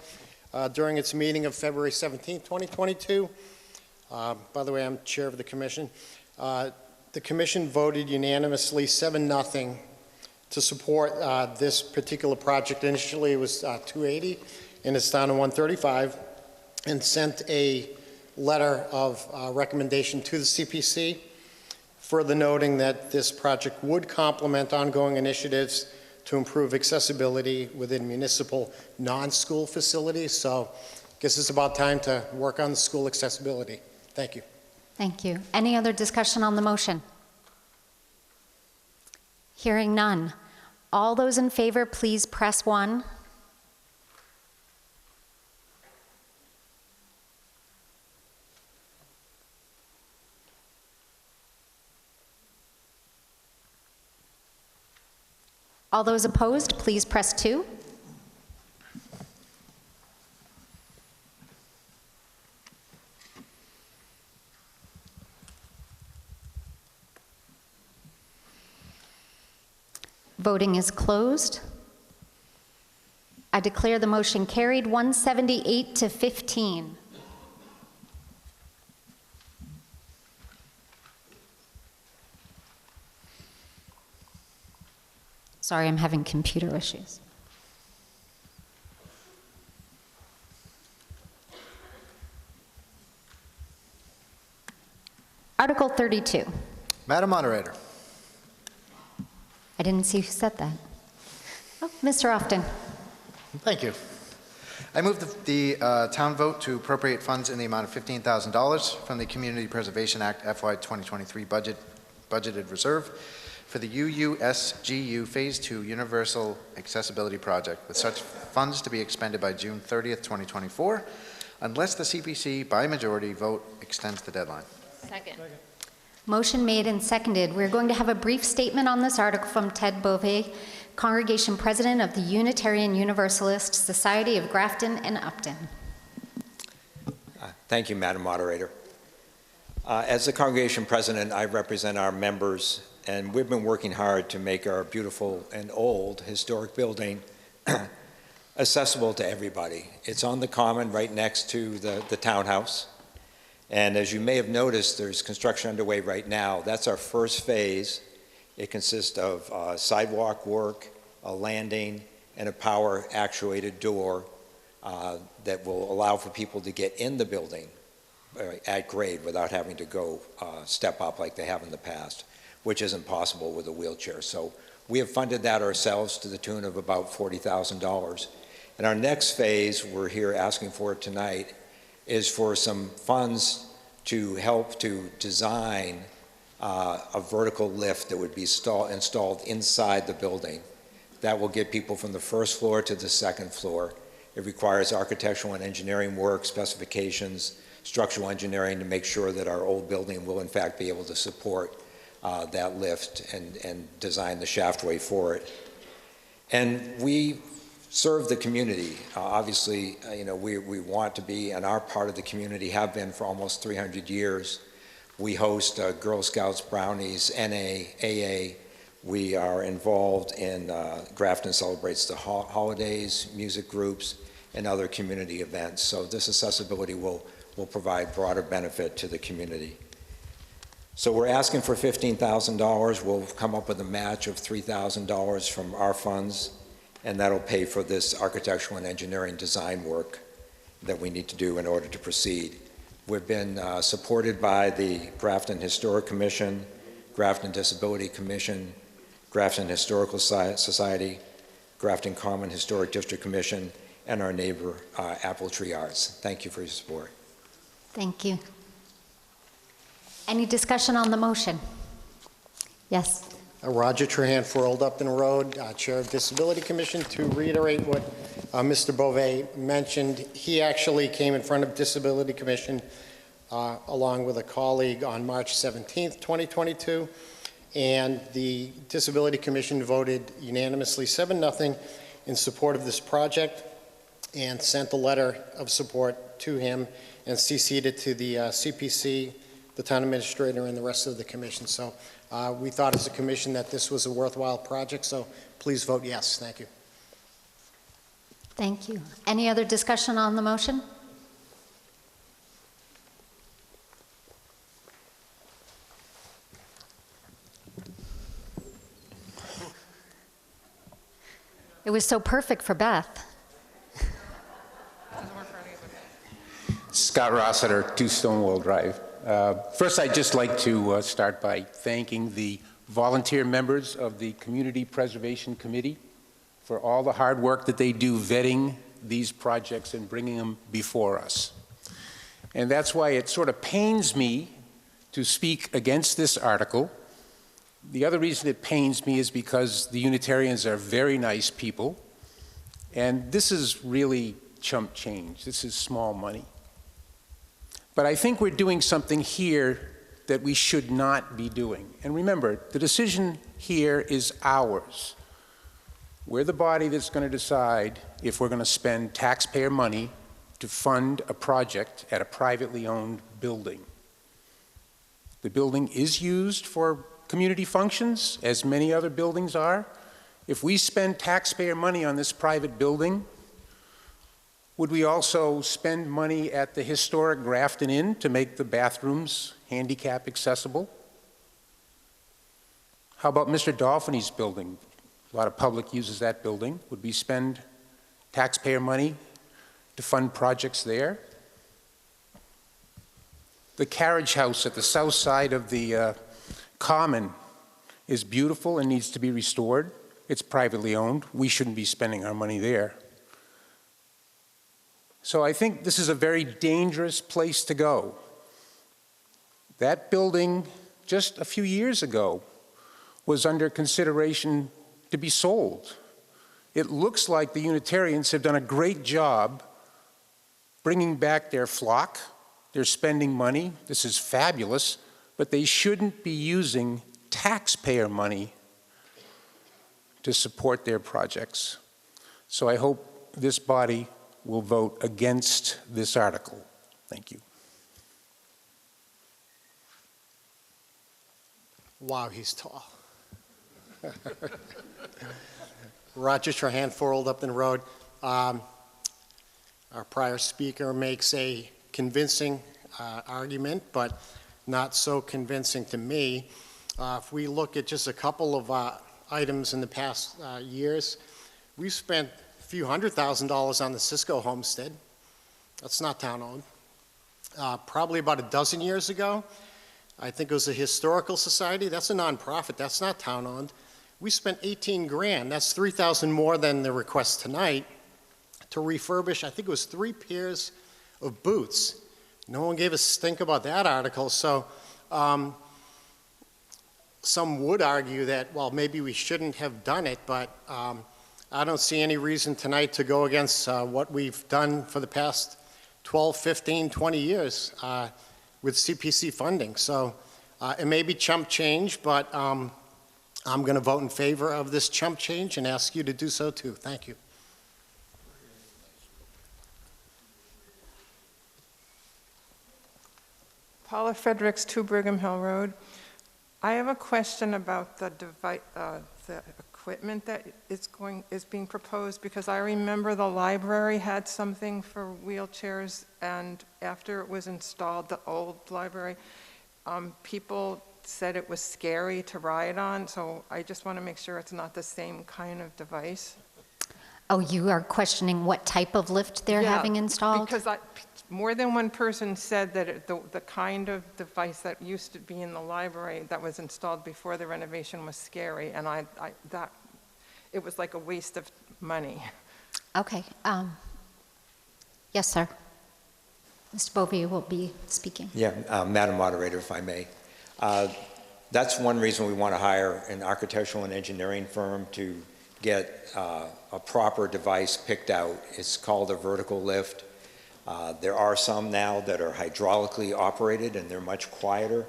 during its meeting of February 17, 2022, by the way, I'm chair of the commission. The commission voted unanimously 7-0 to support this particular project. Initially, it was $280, and it's down to $135, and sent a letter of recommendation to the CPC, further noting that this project would complement ongoing initiatives to improve accessibility within municipal non-school facilities. So I guess it's about time to work on the school accessibility. Thank you. Thank you. Any other discussion on the motion? Hearing none. All those in favor, please press 1. All those opposed, please press 2. Voting is closed. I declare the motion carried, 178 to 15. Sorry, I'm having computer issues. Article 32. Madam Moderator. I didn't see who said that. Oh, Mr. Often. Thank you. I move the town vote to appropriate funds in the amount of $15,000 from the Community Preservation Act FY 2023 budgeted reserve for the UUSGU Phase 2 Universal Accessibility Project, with such funds to be expended by June 30th, 2024, unless the CPC by majority vote extends the deadline. Second. Motion made and seconded. We're going to have a brief statement on this article from Ted Bove, Congregation President of the Unitarian Universalist Society of Grafton and Upton. Thank you, Madam Moderator. As the Congregation President, I represent our members, and we've been working hard to make our beautiful and old historic building accessible to everybody. It's on the common right next to the townhouse. And as you may have noticed, there's construction underway right now. That's our first phase. It consists of sidewalk work, a landing, and a power actuated door that will allow for people to get in the building at grade without having to go step up like they have in the past, which isn't possible with a wheelchair. So we have funded that ourselves to the tune of about $40,000. And our next phase, we're here asking for tonight, is for some funds to help to design a vertical lift that would be installed inside the building. That will get people from the first floor to the second floor. It requires architectural and engineering work, specifications, structural engineering to make sure that our old building will in fact be able to support that lift and design the shaftway for it. And we serve the community. Obviously, we want to be, and our part of the community have been for almost 300 years. We host Girl Scouts, Brownies, NA, AA. We are involved in Grafton Celebrates the Holidays, music groups, and other community events. So this accessibility will provide broader benefit to the community. So we're asking for $15,000. We'll come up with a match of $3,000 from our funds, and that'll pay for this architectural and engineering design work that we need to do in order to proceed. We've been supported by the Grafton Historic Commission, Grafton Disability Commission, Grafton Historical Society, Grafton Common Historic District Commission, and our neighbor, Apple Tree Arts. Thank you for your support. Thank you. Any discussion on the motion? Yes. Roger Trahan for Old Upton Road, Chair of Disability Commission. To reiterate what Mr. Bove mentioned, he actually came in front of Disability Commission along with a colleague on March 17th, 2022, and the Disability Commission voted unanimously 7-0 in support of this project and sent a letter of support to him and CC'd it to the CPC, the town administrator, and the rest of the commission. So we thought as a commission that this was a worthwhile project, so please vote yes. Thank you. Thank you. Any other discussion on the motion? It was so perfect for Beth. Scott Rossiter, 2 Stonewall Drive. First, I'd just like to start by thanking the volunteer members of the Community Preservation Committee for all the hard work that they do vetting these projects and bringing them before us. And that's why it sort of pains me to speak against this article. The other reason it pains me is because the Unitarians are very nice people, and this is really chump change. This is small money. But I think we're doing something here that we should not be doing. And remember, the decision here is ours. We're the body that's going to decide if we're going to spend taxpayer money to fund a project at a privately owned building. The building is used for community functions, as many other buildings are. If we spend taxpayer money on this private building, would we also spend money at the historic Grafton Inn to make the bathrooms handicap accessible? How about Mr. Dolphiny's building? a lot of public uses that building. Would we spend taxpayer money to fund projects there? The carriage house at the south side of the Common is beautiful and needs to be restored. It's privately owned. We shouldn't be spending our money there. So I think this is a very dangerous place to go. That building, just a few years ago, was under consideration to be sold. It looks like the Unitarians have done a great job bringing back their flock. They're spending money. This is fabulous, but they shouldn't be using taxpayer money to support their projects. So I hope this body will vote against this article. Thank you. Wow, he's tall. Roger Trahan, 4 Old Upton Road. Our prior speaker makes a convincing argument, but not so convincing to me. If we look at just a couple of items in the past years, we've spent a few $100,000 on the Cisco homestead. That's not town-owned. Probably about a dozen years ago, I think it was a historical society. That's a nonprofit. That's not town-owned. We spent 18 grand. That's 3,000 more than the request tonight to refurbish, I think it was 3 pairs of boots. No one gave a stink about that article. So some would argue that, well, maybe we shouldn't have done it, but I don't see any reason tonight to go against what we've done for the past 12, 15, 20 years with CPC funding. So it may be chump change, but I'm going to vote in favor of this chump change and ask you to do so too. Thank you. Paula Fredericks, 2 Brigham Hill Road. I have a question about the equipment that is being proposed, because I remember the library had something for wheelchairs, and after it was installed, the old library, people said it was scary to ride on, so I just want to make sure it's not the same kind of device. Oh, you are questioning what type of lift they're having installed? Because more than one person said that the kind of device that used to be in the library that was installed before the renovation was scary, and that it was like a waste of money. Okay. Yes, sir. Mr. Bovee will be speaking. Yeah, Madam Moderator, if I may. That's one reason we want to hire an architectural and engineering firm to get a proper device picked out. It's called a vertical lift. There are some now that are hydraulically operated, and they're much quieter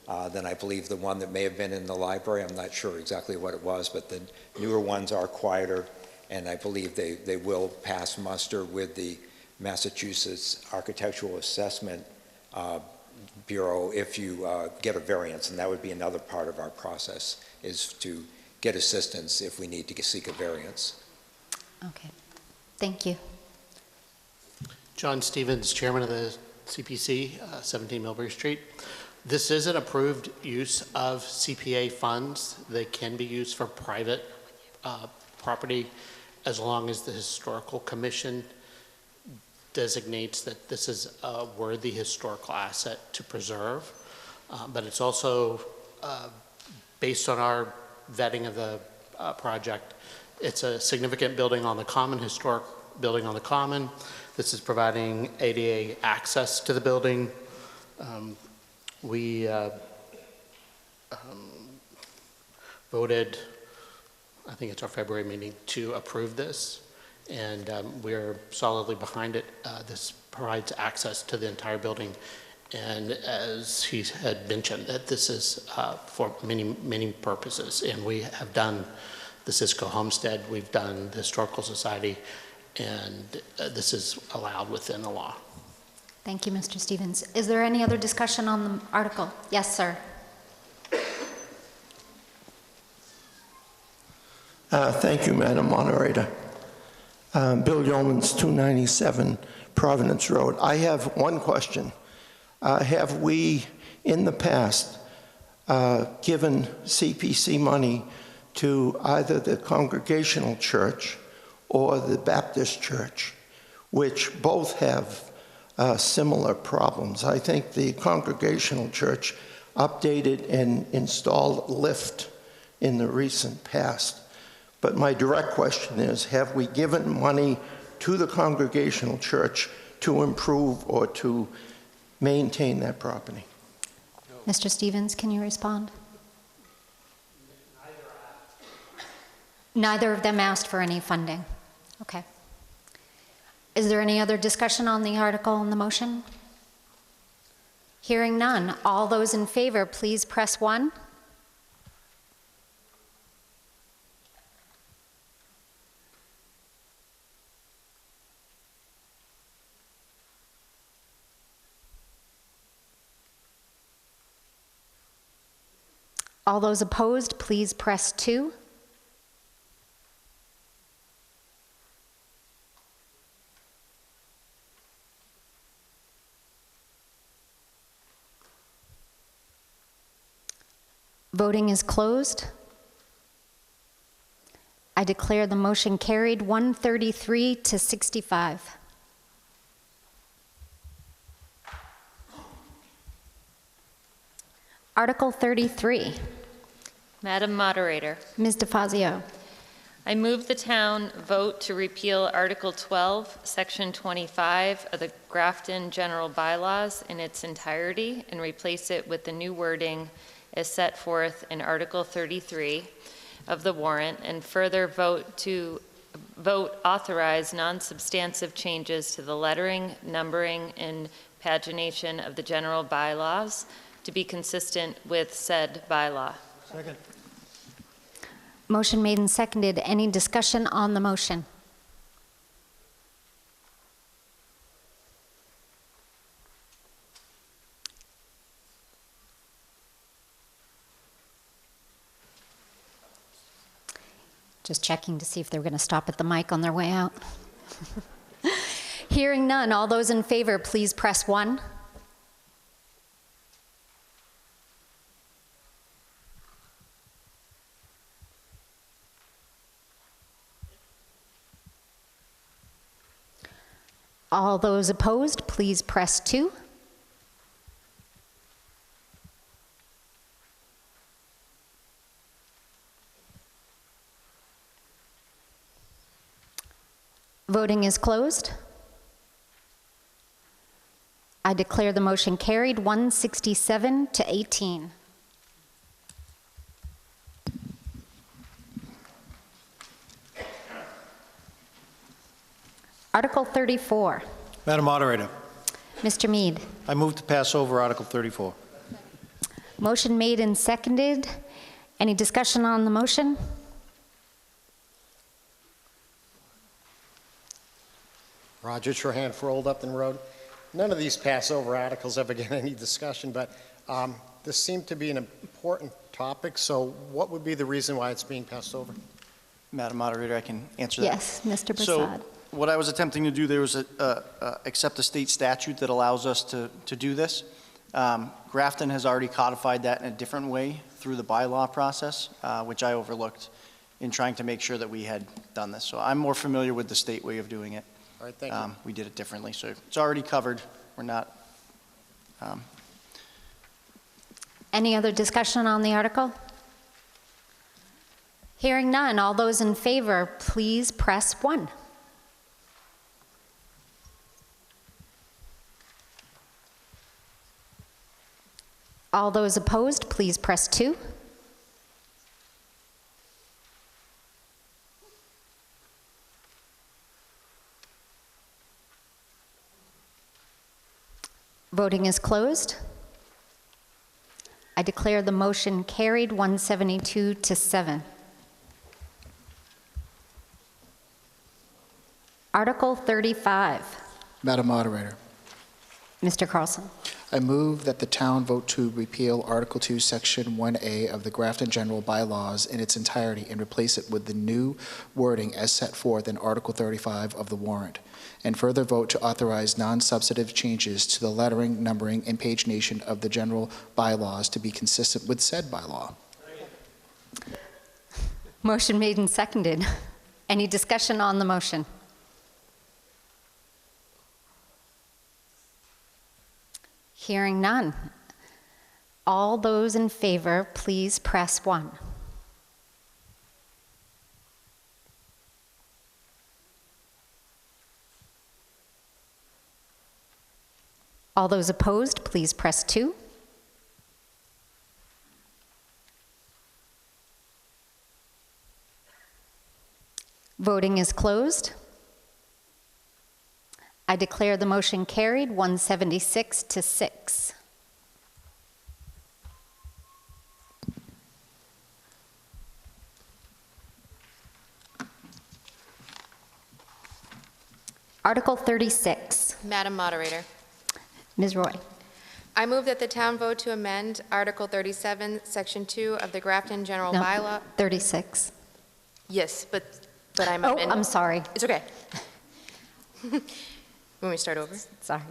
than I believe the one that may have been in the library. I'm not sure exactly what it was, but the newer ones are quieter, and I believe they will pass muster with the Massachusetts Architectural Assessment Bureau if you get a variance, and that would be another part of our process, is to get assistance if we need to seek a variance. Okay. Thank you. John Stevens, Chairman of the CPC, 17 Millbury Street. This is an approved use of CPA funds. They can be used for private property as long as the Historical Commission designates that this is a worthy historical asset to preserve. But it's also based on our vetting of the project. It's a significant building on the Common, historic building on the Common. This is providing ADA access to the building. We voted, I think it's our February meeting, to approve this, and we're solidly behind it. This provides access to the entire building, and as he had mentioned, that this is for many, many purposes, and we have done the Cisco Homestead, we've done the Historical Society, and this is allowed within the law. Thank you, Mr. Stevens. Is there any other discussion on the article? Yes, sir. Thank you, Madam Moderator. Bill Yeomans, 297 Providence Road. I have one question. Have we, in the past, given CPC money to either the Congregational Church or the Baptist Church, which both have similar problems. I think the Congregational Church updated and installed a lift in the recent past. But my direct question is, have we given money to the Congregational Church to improve or to maintain that property? Mr. Stevens, can you respond? Neither of them asked for any funding. Okay. Is there any other discussion on the article and the motion? Hearing none. All those in favor, please press 1. All those opposed, please press 2. Voting is closed. I declare the motion carried 133 to 65. Article 33. Madam Moderator. Ms. DeFazio. I move the town vote to repeal Article 12, Section 25 of the Grafton General Bylaws in its entirety and replace it with the new wording as set forth in Article 33 of the warrant, and further vote authorize non-substantive changes to the lettering, numbering, and pagination of the general bylaws to be consistent with said bylaw. Second. Motion made and seconded. Any discussion on the motion? Just checking to see if they're going to stop at the mic on their way out. Hearing none, all those in favor, please press 1. All those opposed, please press 2. Voting is closed. I declare the motion carried 167 to 18. Article 34. Madam Moderator. Mr. Mead. I move to pass over Article 34. Motion made and seconded. Any discussion on the motion? Roger Trahan for Old Upton Road. None of these Passover articles ever get any discussion, but this seemed to be an important topic, so what would be the reason why it's being passed over? Madam Moderator, I can answer that. Yes, Mr. Prasad. So what I was attempting to do there was accept a state statute that allows us to do this. Grafton has already codified that in a different way through the bylaw process, which I overlooked in trying to make sure that we had done this. So I'm more familiar with the state way of doing it. All right, thank you. We did it differently, so it's already covered. We're not. Any other discussion on the article? Hearing none, all those in favor, please press 1. All those opposed, please press 2. Voting is closed. I declare the motion carried 172 to 7. Article 35. Madam Moderator. Mr. Carlson. I move that the town vote to repeal Article 2, Section 1A of the Grafton General Bylaws in its entirety and replace it with the new wording as set forth in Article 35 of the warrant, and further vote to authorize non-substantive changes to the lettering, numbering, and pagination of the general bylaws to be consistent with said bylaw. Motion made and seconded. Any discussion on the motion? Hearing none. All those in favor, please press 1. All those opposed, please press 2. Voting is closed. I declare the motion carried, 176 to 6. Article 36. Madam Moderator, Ms. Roy. I move that the town vote to amend Article 37, Section 2 of the Grafton General No, Bylaw. 36. Yes, but I'm Oh, amending. I'm sorry. It's okay. Want me to start over? Sorry.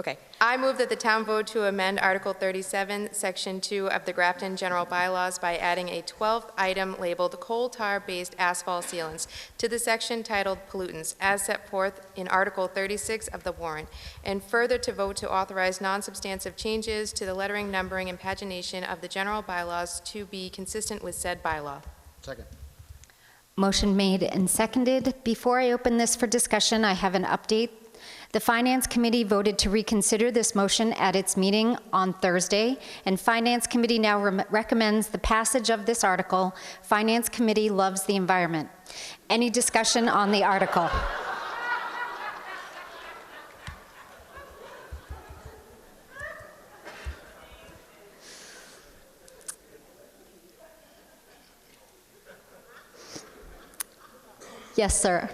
Okay. I move that the town vote to amend Article 37, Section 2 of the Grafton General Bylaws by adding a 12th item labeled coal tar-based asphalt sealants to the section titled pollutants, as set forth in Article 36 of the warrant, and further to vote to authorize non-substantive changes to the lettering, numbering, and pagination of the general bylaws to be consistent with said bylaw. Second. Motion made and seconded. Before I open this for discussion, I have an update. The Finance Committee voted to reconsider this motion at its meeting on Thursday, and Finance Committee now recommends the passage of this article. Finance Committee loves the environment. Any discussion on the article? Yes, sir.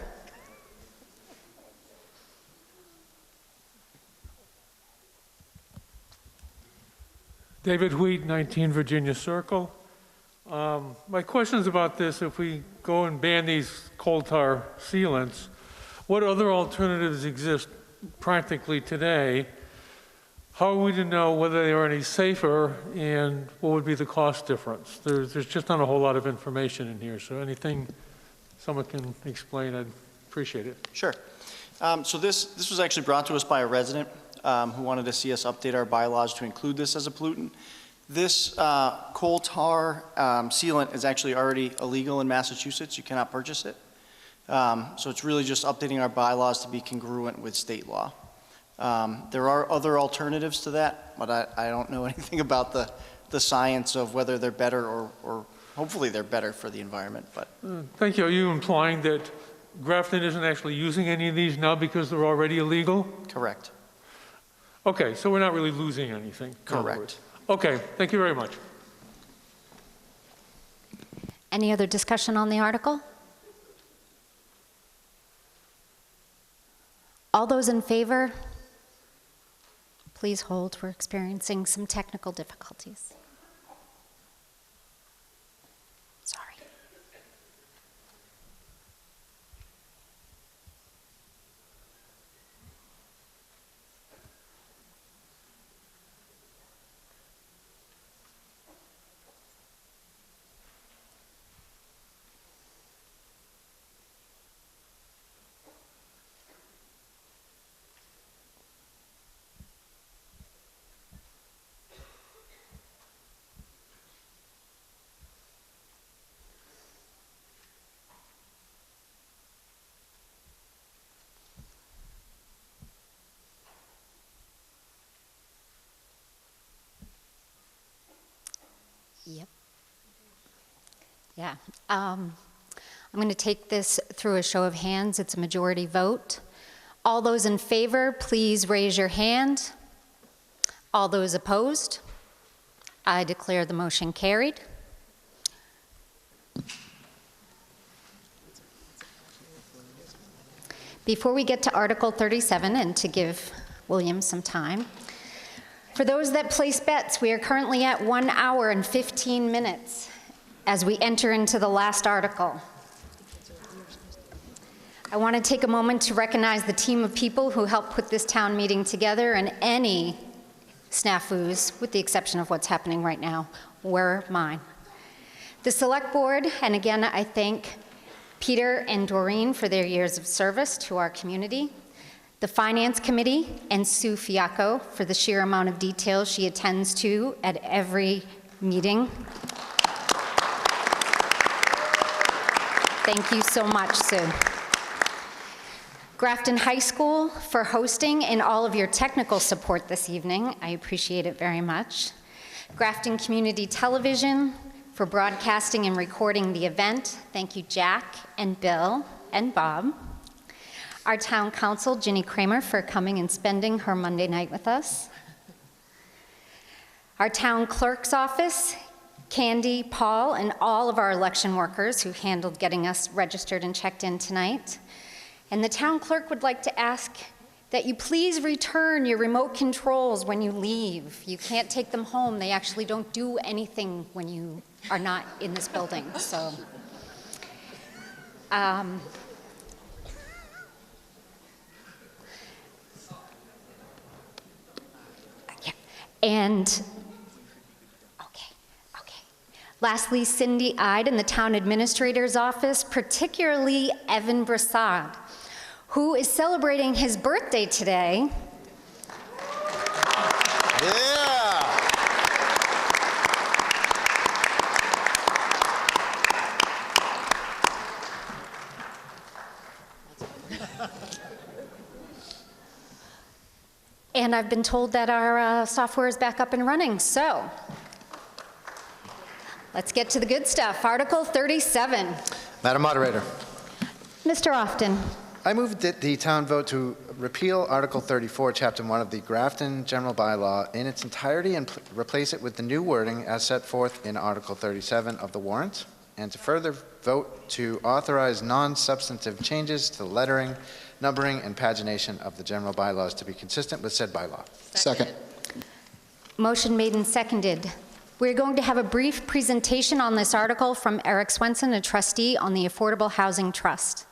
David Wheat, 19 Virginia Circle. My question is about this. If we go and ban these coal tar sealants, what other alternatives exist practically today? How are we to know whether they are any safer and what would be the cost difference? There's just not a whole lot of information in here, so anything someone can explain, I'd appreciate it. Sure. So this was actually brought to us by a resident who wanted to see us update our bylaws to include this as a pollutant. This coal tar sealant is actually already illegal in Massachusetts. You cannot purchase it. So it's really just updating our bylaws to be congruent with state law. There are other alternatives to that, but I don't know anything about the science of whether they're better or hopefully they're better for the environment. But Thank you. Are you implying that Grafton isn't actually using any of these now because they're already illegal? Correct. Okay, so we're not really losing anything. Correct. Okay, thank you very much. Any other discussion on the article? All those in favor, please hold. We're experiencing some technical difficulties. Sorry. Yep. Yeah. I'm going to take this through a show of hands. It's a majority vote. All those in favor, please raise your hand. All those opposed? I declare the motion carried. Before we get to Article 37, and to give William some time, for those that place bets, we are currently at 1 hour and 15 minutes as we enter into the last article. I want to take a moment to recognize the team of people who helped put this town meeting together, and any snafus, with the exception of what's happening right now, were mine. The Select Board, and again, I thank Peter and Doreen for their years of service to our community. The Finance Committee and Sue Fiacco for the sheer amount of detail she attends to at every meeting. Thank you so much, Sue. Grafton High School for hosting and all of your technical support this evening. I appreciate it very much. Grafton Community Television for broadcasting and recording the event. Thank you, Jack and Bill and Bob. Our town council, Ginny Kramer, for coming and spending her Monday night with us. Our town clerk's office, Candy, Paul, and all of our election workers who handled getting us registered and checked in tonight. And the town clerk would like to ask that you please return your remote controls when you leave. You can't take them home. They actually don't do anything when you are not in this building, so. Yeah. And, okay. Lastly, Cindy Ide in the town administrator's office, particularly Evan Brassard, who is celebrating his birthday today. Yeah! And I've been told that our software is back up and running, so let's get to the good stuff. Article 37. Madam Moderator. Mr. Often. I move that the town vote to repeal Article 34, Chapter 1 of the Grafton General Bylaw in its entirety and replace it with the new wording as set forth in Article 37 of the warrant, and to further vote to authorize non-substantive changes to the lettering, numbering, and pagination of the general bylaws to be consistent with said bylaw. Second. Motion made and seconded. We're going to have a brief presentation on this article from Eric Swenson, a trustee on the Affordable Housing Trust.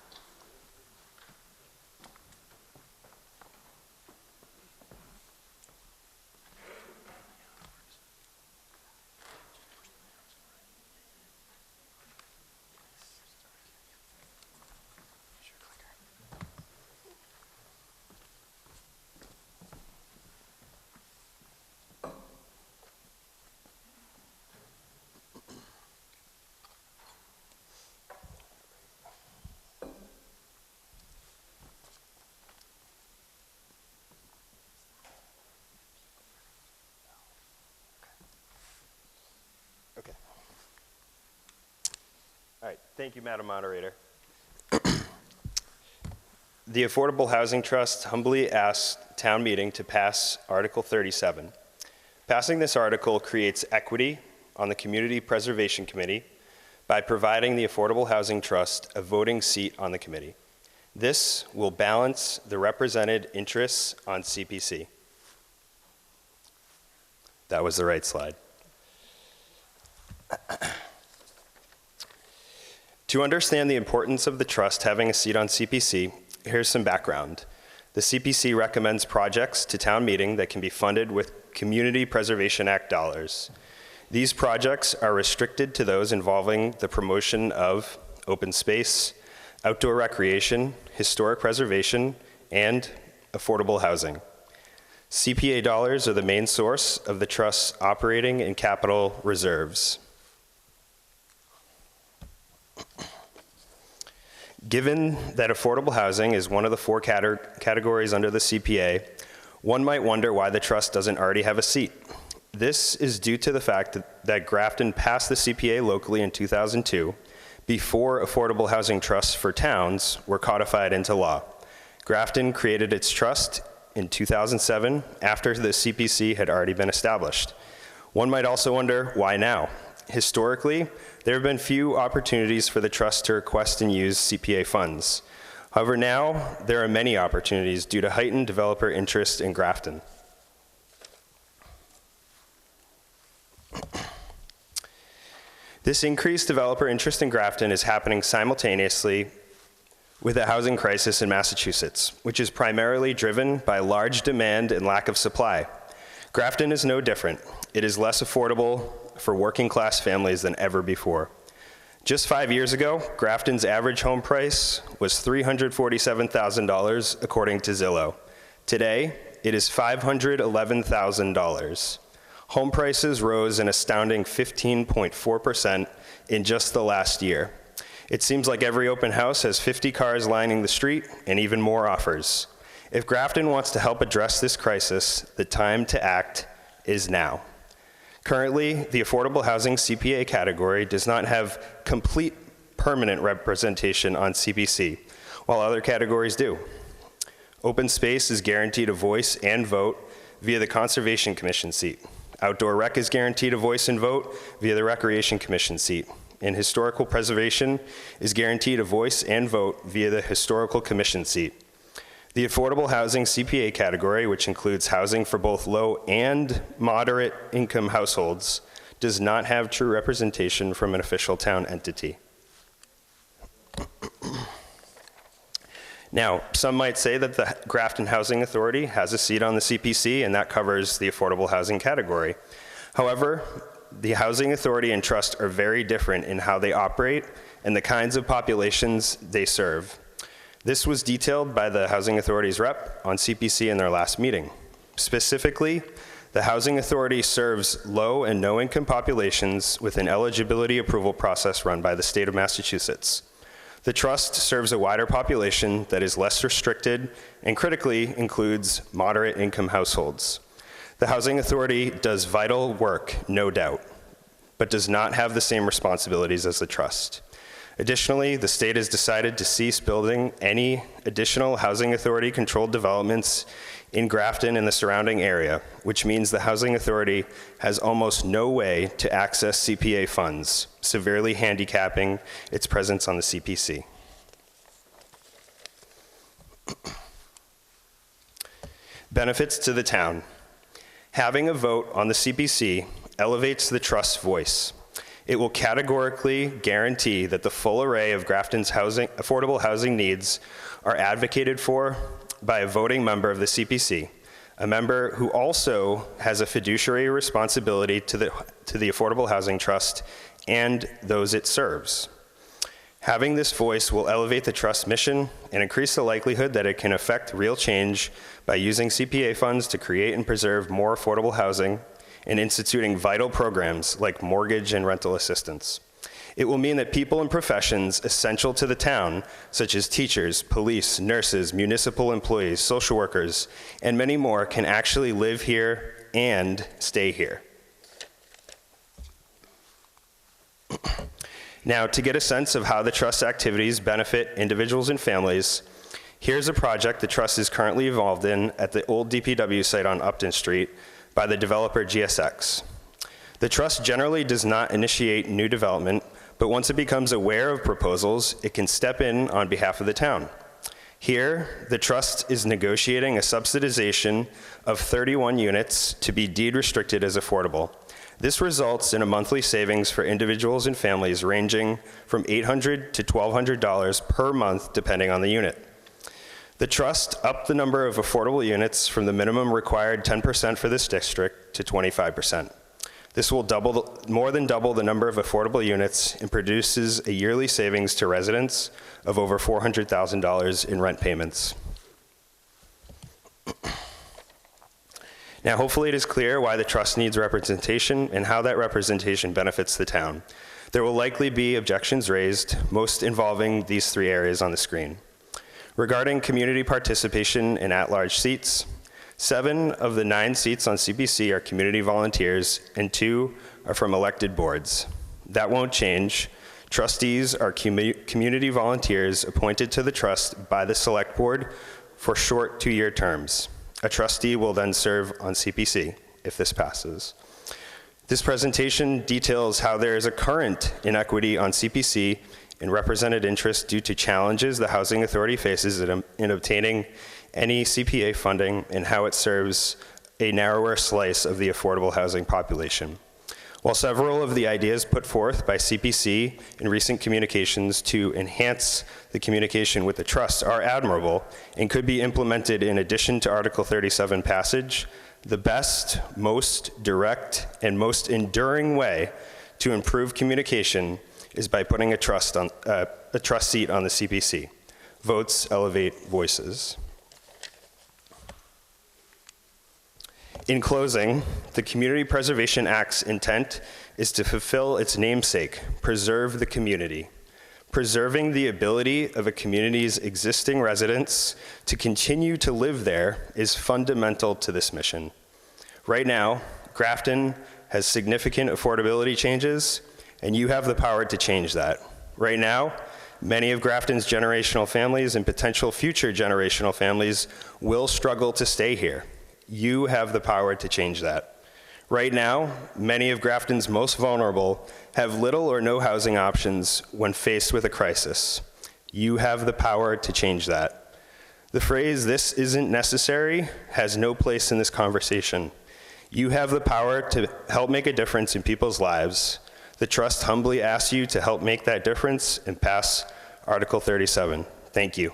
All right, thank you, Madam Moderator. The Affordable Housing Trust humbly asks town meeting to pass Article 37. Passing this article creates equity on the Community Preservation Committee by providing the Affordable Housing Trust a voting seat on the committee. This will balance the represented interests on CPC. That was the right slide. To understand the importance of the trust having a seat on CPC, here's some background. The CPC recommends projects to town meeting that can be funded with Community Preservation Act dollars. These projects are restricted to those involving the promotion of open space, outdoor recreation, historic preservation, and affordable housing. CPA dollars are the main source of the trust's operating and capital reserves. Given that affordable housing is one of the four categories under the CPA, one might wonder why the trust doesn't already have a seat. This is due to the fact that Grafton passed the CPA locally in 2002 before affordable housing trusts for towns were codified into law. Grafton created its trust in 2007 after the CPC had already been established. One might also wonder why now? Historically, there have been few opportunities for the trust to request and use CPA funds. However, now there are many opportunities due to heightened developer interest in Grafton. This increased developer interest in Grafton is happening simultaneously with a housing crisis in Massachusetts, which is primarily driven by large demand and lack of supply. Grafton is no different. It is less affordable for working class families than ever before. Just 5 years ago, Grafton's average home price was $347,000 according to Zillow. Today, it is $511,000. Home prices rose an astounding 15.4% in just the last year. It seems like every open house has 50 cars lining the street and even more offers. If Grafton wants to help address this crisis, the time to act is now. Currently, the affordable housing CPA category does not have complete permanent representation on CPC, while other categories do. Open space is guaranteed a voice and vote via the Conservation Commission seat. Outdoor rec is guaranteed a voice and vote via the Recreation Commission seat. And historical preservation is guaranteed a voice and vote via the Historical Commission seat. The affordable housing CPA category, which includes housing for both low and moderate income households, does not have true representation from an official town entity. Now, some might say that the Grafton Housing Authority has a seat on the CPC, and that covers the affordable housing category. However, the Housing Authority and Trust are very different in how they operate and the kinds of populations they serve. This was detailed by the Housing Authority's rep on CPC in their last meeting. Specifically, the Housing Authority serves low and no income populations with an eligibility approval process run by the state of Massachusetts. The trust serves a wider population that is less restricted and critically includes moderate income households. The Housing Authority does vital work, no doubt, but does not have the same responsibilities as the trust. Additionally, the state has decided to cease building any additional Housing Authority-controlled developments in Grafton and the surrounding area, which means the Housing Authority has almost no way to access CPA funds, severely handicapping its presence on the CPC. Benefits to the town. Having a vote on the CPC elevates the trust's voice. It will categorically guarantee that the full array of Grafton's affordable housing needs are advocated for by a voting member of the CPC, a member who also has a fiduciary responsibility to the Affordable Housing Trust and those it serves. Having this voice will elevate the trust's mission and increase the likelihood that it can affect real change by using CPA funds to create and preserve more affordable housing and instituting vital programs like mortgage and rental assistance. It will mean that people and professions essential to the town, such as teachers, police, nurses, municipal employees, social workers, and many more, can actually live here and stay here. Now, to get a sense of how the Trust's activities benefit individuals and families, here's a project the Trust is currently involved in at the old DPW site on Upton Street by the developer GSX. The Trust generally does not initiate new development, but once it becomes aware of proposals, it can step in on behalf of the town. Here, the Trust is negotiating a subsidization of 31 units to be deed restricted as affordable. This results in a monthly savings for individuals and families ranging from $800 to $1,200 per month, depending on the unit. The Trust upped the number of affordable units from the minimum required 10% for this district to 25%. This will more than double the number of affordable units and produces a yearly savings to residents of over $400,000 in rent payments. Now, hopefully it is clear why the Trust needs representation and how that representation benefits the town. There will likely be objections raised, most involving these three areas on the screen. Regarding community participation in at-large seats, 7 of the 9 seats on CPC are community volunteers, and 2 are from elected boards. That won't change. Trustees are community volunteers appointed to the Trust by the Select Board for short 2-year terms. A trustee will then serve on CPC if this passes. This presentation details how there is a current inequity on CPC in represented interest due to challenges the Housing Authority faces in obtaining any CPA funding and how it serves a narrower slice of the affordable housing population. While several of the ideas put forth by CPC in recent communications to enhance the communication with the Trust are admirable and could be implemented in addition to Article 37 passage, the best, most direct, and most enduring way to improve communication is by putting a trust seat on the CPC. Votes elevate voices. In closing, the Community Preservation Act's intent is to fulfill its namesake, preserve the community. Preserving the ability of a community's existing residents to continue to live there is fundamental to this mission. Right now, Grafton has significant affordability changes, and you have the power to change that. Right now, many of Grafton's generational families and potential future generational families will struggle to stay here. You have the power to change that. Right now, many of Grafton's most vulnerable have little or no housing options when faced with a crisis. You have the power to change that. The phrase, "this isn't necessary," has no place in this conversation. You have the power to help make a difference in people's lives. The trust humbly asks you to help make that difference and pass Article 37. Thank you.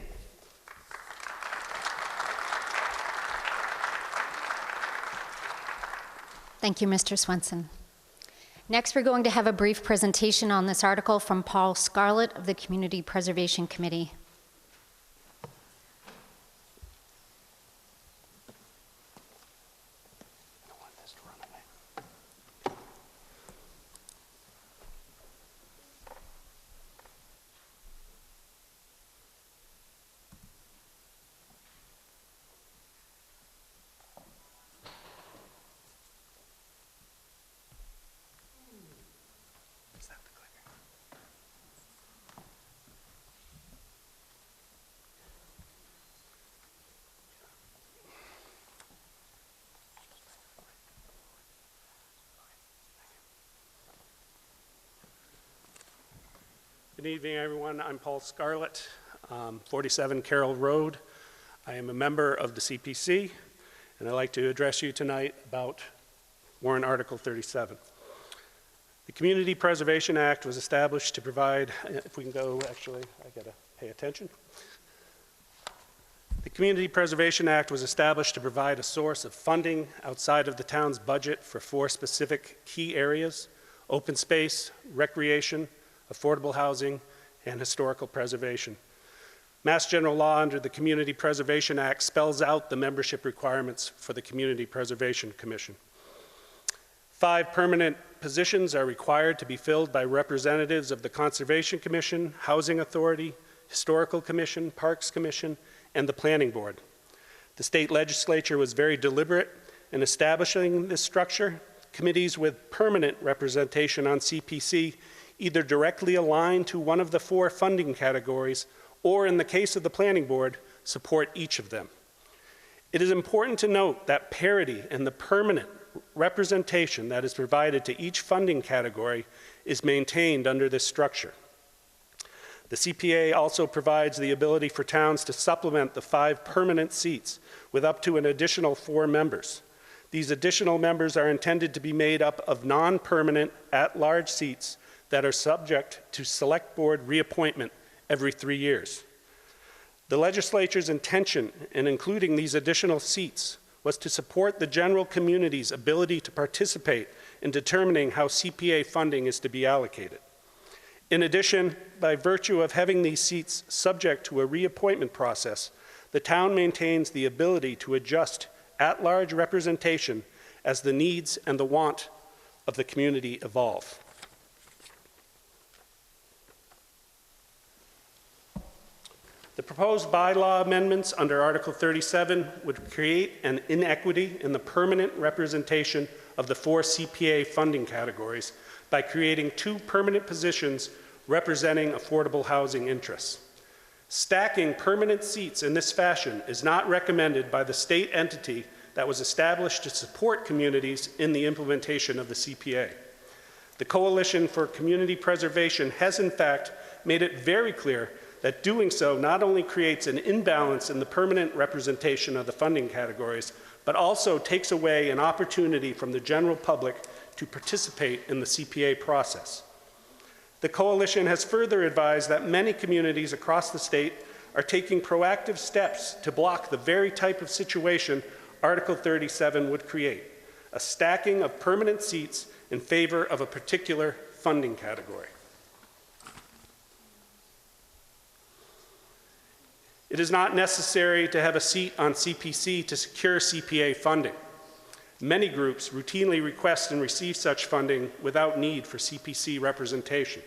Thank you, Mr. Swenson. Next, we're going to have a brief presentation on this article from Paul Scarlett of the Community Preservation Committee. Good evening, everyone. I'm Paul Scarlett, 47 Carroll Road. I am a member of the CPC, and I'd like to address you tonight about Warrant Article 37. The Community Preservation Act was established to provide, if we can go, actually, I gotta pay attention. The Community Preservation Act was established to provide a source of funding outside of the town's budget for 4 specific key areas: open space, recreation, affordable housing, and historical preservation. Mass General Law under the Community Preservation Act spells out the membership requirements for the Community Preservation Commission. 5 permanent positions are required to be filled by representatives of the Conservation Commission, Housing Authority, Historical Commission, Parks Commission, and the Planning Board. The state legislature was very deliberate in establishing this structure. Committees with permanent representation on CPC either directly align to one of the 4 funding categories, or in the case of the Planning Board, support each of them. It is important to note that parity in the permanent representation that is provided to each funding category is maintained under this structure. The CPA also provides the ability for towns to supplement the 5 permanent seats with up to an additional 4 members. These additional members are intended to be made up of non-permanent at-large seats that are subject to select board reappointment every 3 years. The legislature's intention in including these additional seats was to support the general community's ability to participate in determining how CPA funding is to be allocated. In addition, by virtue of having these seats subject to a reappointment process, the town maintains the ability to adjust at-large representation as the needs and the want of the community evolve. The proposed bylaw amendments under Article 37 would create an inequity in the permanent representation of the 4 CPA funding categories by creating 2 permanent positions representing affordable housing interests. Stacking permanent seats in this fashion is not recommended by the state entity that was established to support communities in the implementation of the CPA. The Coalition for Community Preservation has in fact made it very clear that doing so not only creates an imbalance in the permanent representation of the funding categories, but also takes away an opportunity from the general public to participate in the CPA process. The Coalition has further advised that many communities across the state are taking proactive steps to block the very type of situation Article 37 would create, a stacking of permanent seats in favor of a particular funding category. It is not necessary to have a seat on CPC to secure CPA funding. Many groups routinely request and receive such funding without need for CPC representation.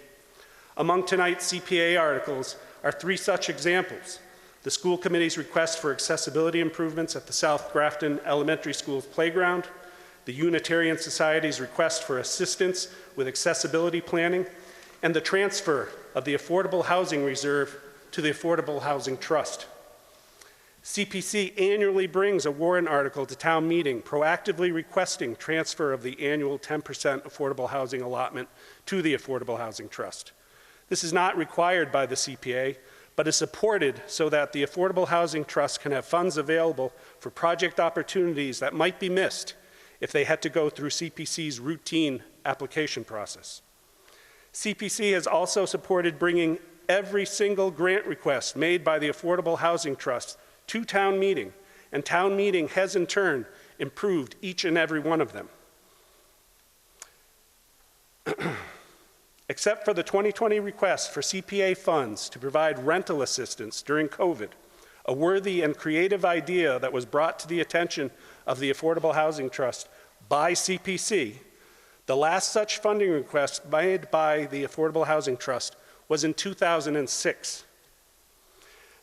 Among tonight's CPA articles are 3 such examples: the school committee's request for accessibility improvements at the South Grafton Elementary School's playground, the Unitarian Society's request for assistance with accessibility planning, and the transfer of the Affordable Housing Reserve to the Affordable Housing Trust. CPC annually brings a warrant article to town meeting proactively requesting transfer of the annual 10% affordable housing allotment to the Affordable Housing Trust. This is not required by the CPA, but is supported so that the Affordable Housing Trust can have funds available for project opportunities that might be missed if they had to go through CPC's routine application process. CPC has also supported bringing every single grant request made by the Affordable Housing Trust to town meeting, and town meeting has in turn improved each and every one of them. Except for the 2020 request for CPA funds to provide rental assistance during COVID, a worthy and creative idea that was brought to the attention of the Affordable Housing Trust by CPC, the last such funding request made by the Affordable Housing Trust was in 2006.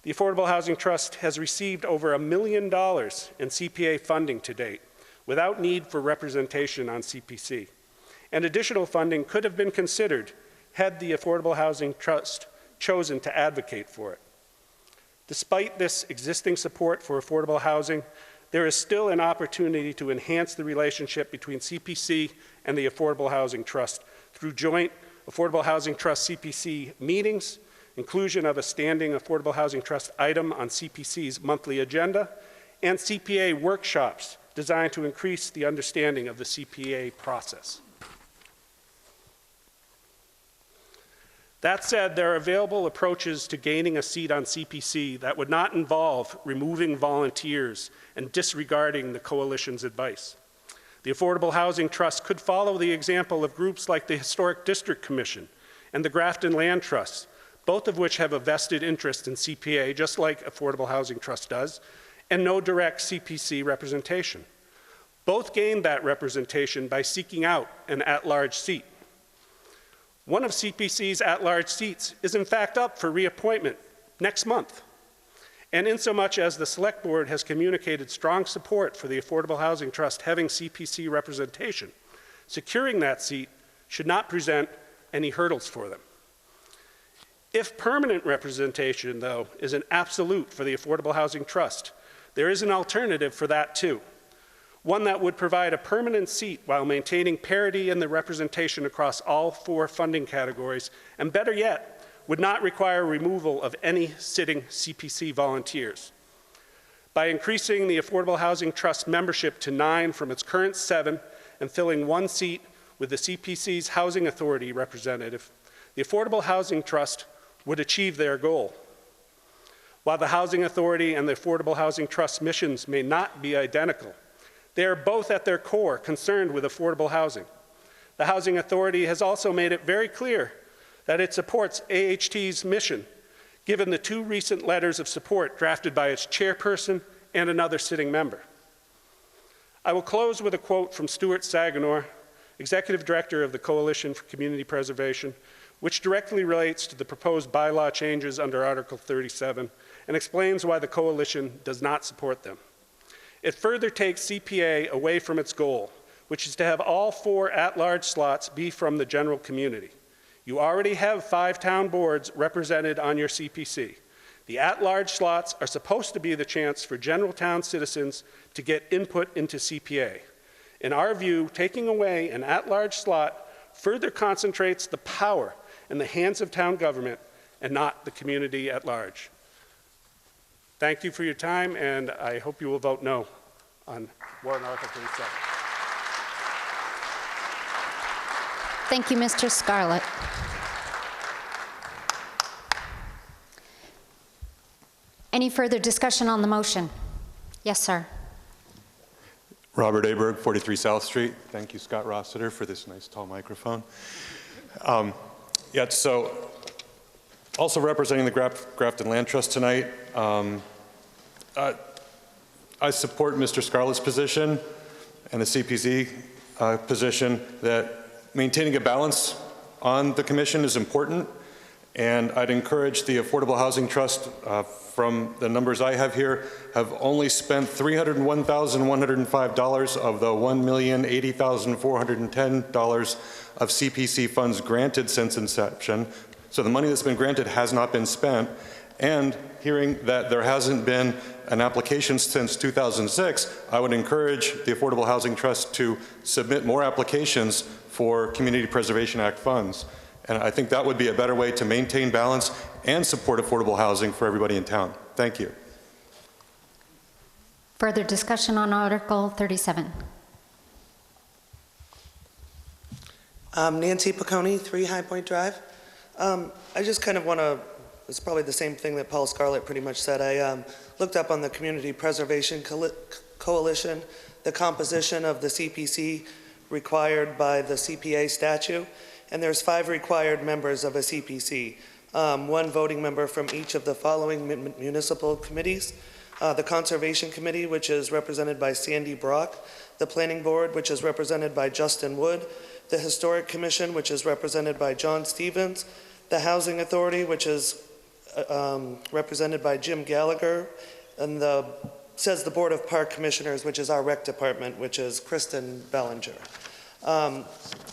The Affordable Housing Trust has received over $1 million in CPA funding to date, without need for representation on CPC. And additional funding could have been considered had the Affordable Housing Trust chosen to advocate for it. Despite this existing support for affordable housing, there is still an opportunity to enhance the relationship between CPC and the Affordable Housing Trust through joint Affordable Housing Trust CPC meetings, inclusion of a standing Affordable Housing Trust item on CPC's monthly agenda, and CPA workshops designed to increase the understanding of the CPA process. That said, there are available approaches to gaining a seat on CPC that would not involve removing volunteers and disregarding the coalition's advice. The Affordable Housing Trust could follow the example of groups like the Historic District Commission and the Grafton Land Trust, both of which have a vested interest in CPA, just like Affordable Housing Trust does, and no direct CPC representation. Both gained that representation by seeking out an at-large seat. One of CPC's at-large seats is in fact up for reappointment next month. And insomuch as the Select Board has communicated strong support for the Affordable Housing Trust having CPC representation, securing that seat should not present any hurdles for them. If permanent representation, though, is an absolute for the Affordable Housing Trust, there is an alternative for that too. One that would provide a permanent seat while maintaining parity in the representation across all 4 funding categories, and better yet, would not require removal of any sitting CPC volunteers. By increasing the Affordable Housing Trust membership to 9 from its current 7 and filling 1 seat with the CPC's Housing Authority representative, the Affordable Housing Trust would achieve their goal. While the Housing Authority and the Affordable Housing Trust missions may not be identical, they are both at their core concerned with affordable housing. The Housing Authority has also made it very clear that it supports AHT's mission, given the 2 recent letters of support drafted by its chairperson and another sitting member. I will close with a quote from Stuart Saganor, Executive Director of the Coalition for Community Preservation, which directly relates to the proposed bylaw changes under Article 37 and explains why the Coalition does not support them. It further takes CPA away from its goal, which is to have all 4 at-large slots be from the general community. You already have 5 town boards represented on your CPC. The at-large slots are supposed to be the chance for general town citizens to get input into CPA. In our view, taking away an at-large slot further concentrates the power in the hands of town government and not the community at large. Thank you for your time, and I hope you will vote no on warrant Article 37. Thank you, Mr. Scarlett. Any further discussion on the motion? Yes, sir. Robert Aberg, 43 South Street. Thank you, Scott Rossiter, for this nice tall microphone. So Also representing the Grafton Land Trust tonight, I support Mr. Scarlett's position and the CPC position that maintaining a balance on the commission is important, and I'd encourage the Affordable Housing Trust, from the numbers I have here, have only spent $301,105 of the $1,080,410 of CPC funds granted since inception. So the money that's been granted has not been spent, and hearing that there hasn't been an application since 2006, I would encourage the Affordable Housing Trust to submit more applications for Community Preservation Act funds. And I think that would be a better way to maintain balance and support affordable housing for everybody in town. Thank you. Further discussion on Article 37. Nancy Piccone, 3 High Point Drive. I just kind of want to, it's probably the same thing that Paul Scarlett pretty much said. I looked up on the Community Preservation Coalition, the composition of the CPC required by the CPA statute, and there's 5 required members of a CPC. 1 voting member from each of the following municipal committees. The Conservation Committee, which is represented by Sandy Brock. The Planning Board, which is represented by Justin Wood. The Historic Commission, which is represented by John Stevens. The Housing Authority, which is represented by Jim Gallagher. And says the Board of Park Commissioners, which is our rec department, which is Kristen Bellinger.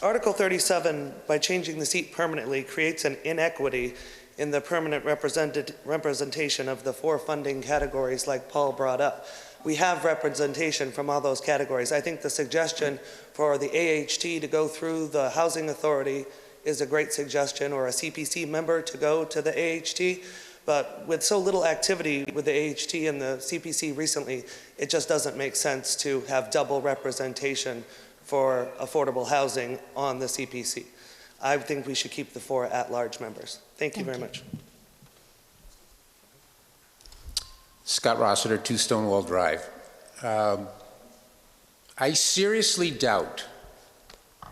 Article 37, by changing the seat permanently, creates an inequity in the permanent representation of the 4 funding categories like Paul brought up. We have representation from all those categories. I think the suggestion for the AHT to go through the Housing Authority is a great suggestion, or a CPC member to go to the AHT. But with so little activity with the AHT and the CPC recently, it just doesn't make sense to have double representation for affordable housing on the CPC. I think we should keep the 4 at-large members. Thank you very much. Scott Rossiter, 2 Stonewall Drive. I seriously doubt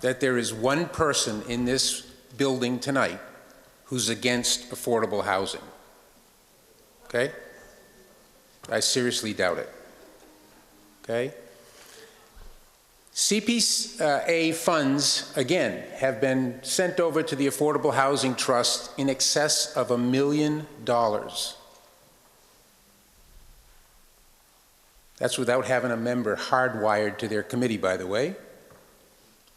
that there is one person in this building tonight who's against affordable housing. Okay? I seriously doubt it. Okay? CPA funds, again, have been sent over to the Affordable Housing Trust in excess of $1 million. That's without having a member hardwired to their committee, by the way.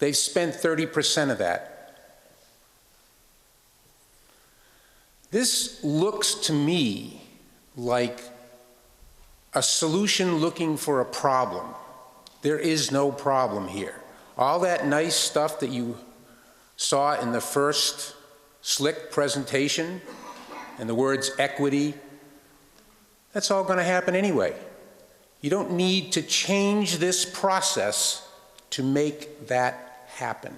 They've spent 30% of that. This looks to me like a solution looking for a problem. There is no problem here. All that nice stuff that you saw in the first slick presentation and the words equity, that's all going to happen anyway. You don't need to change this process to make that happen.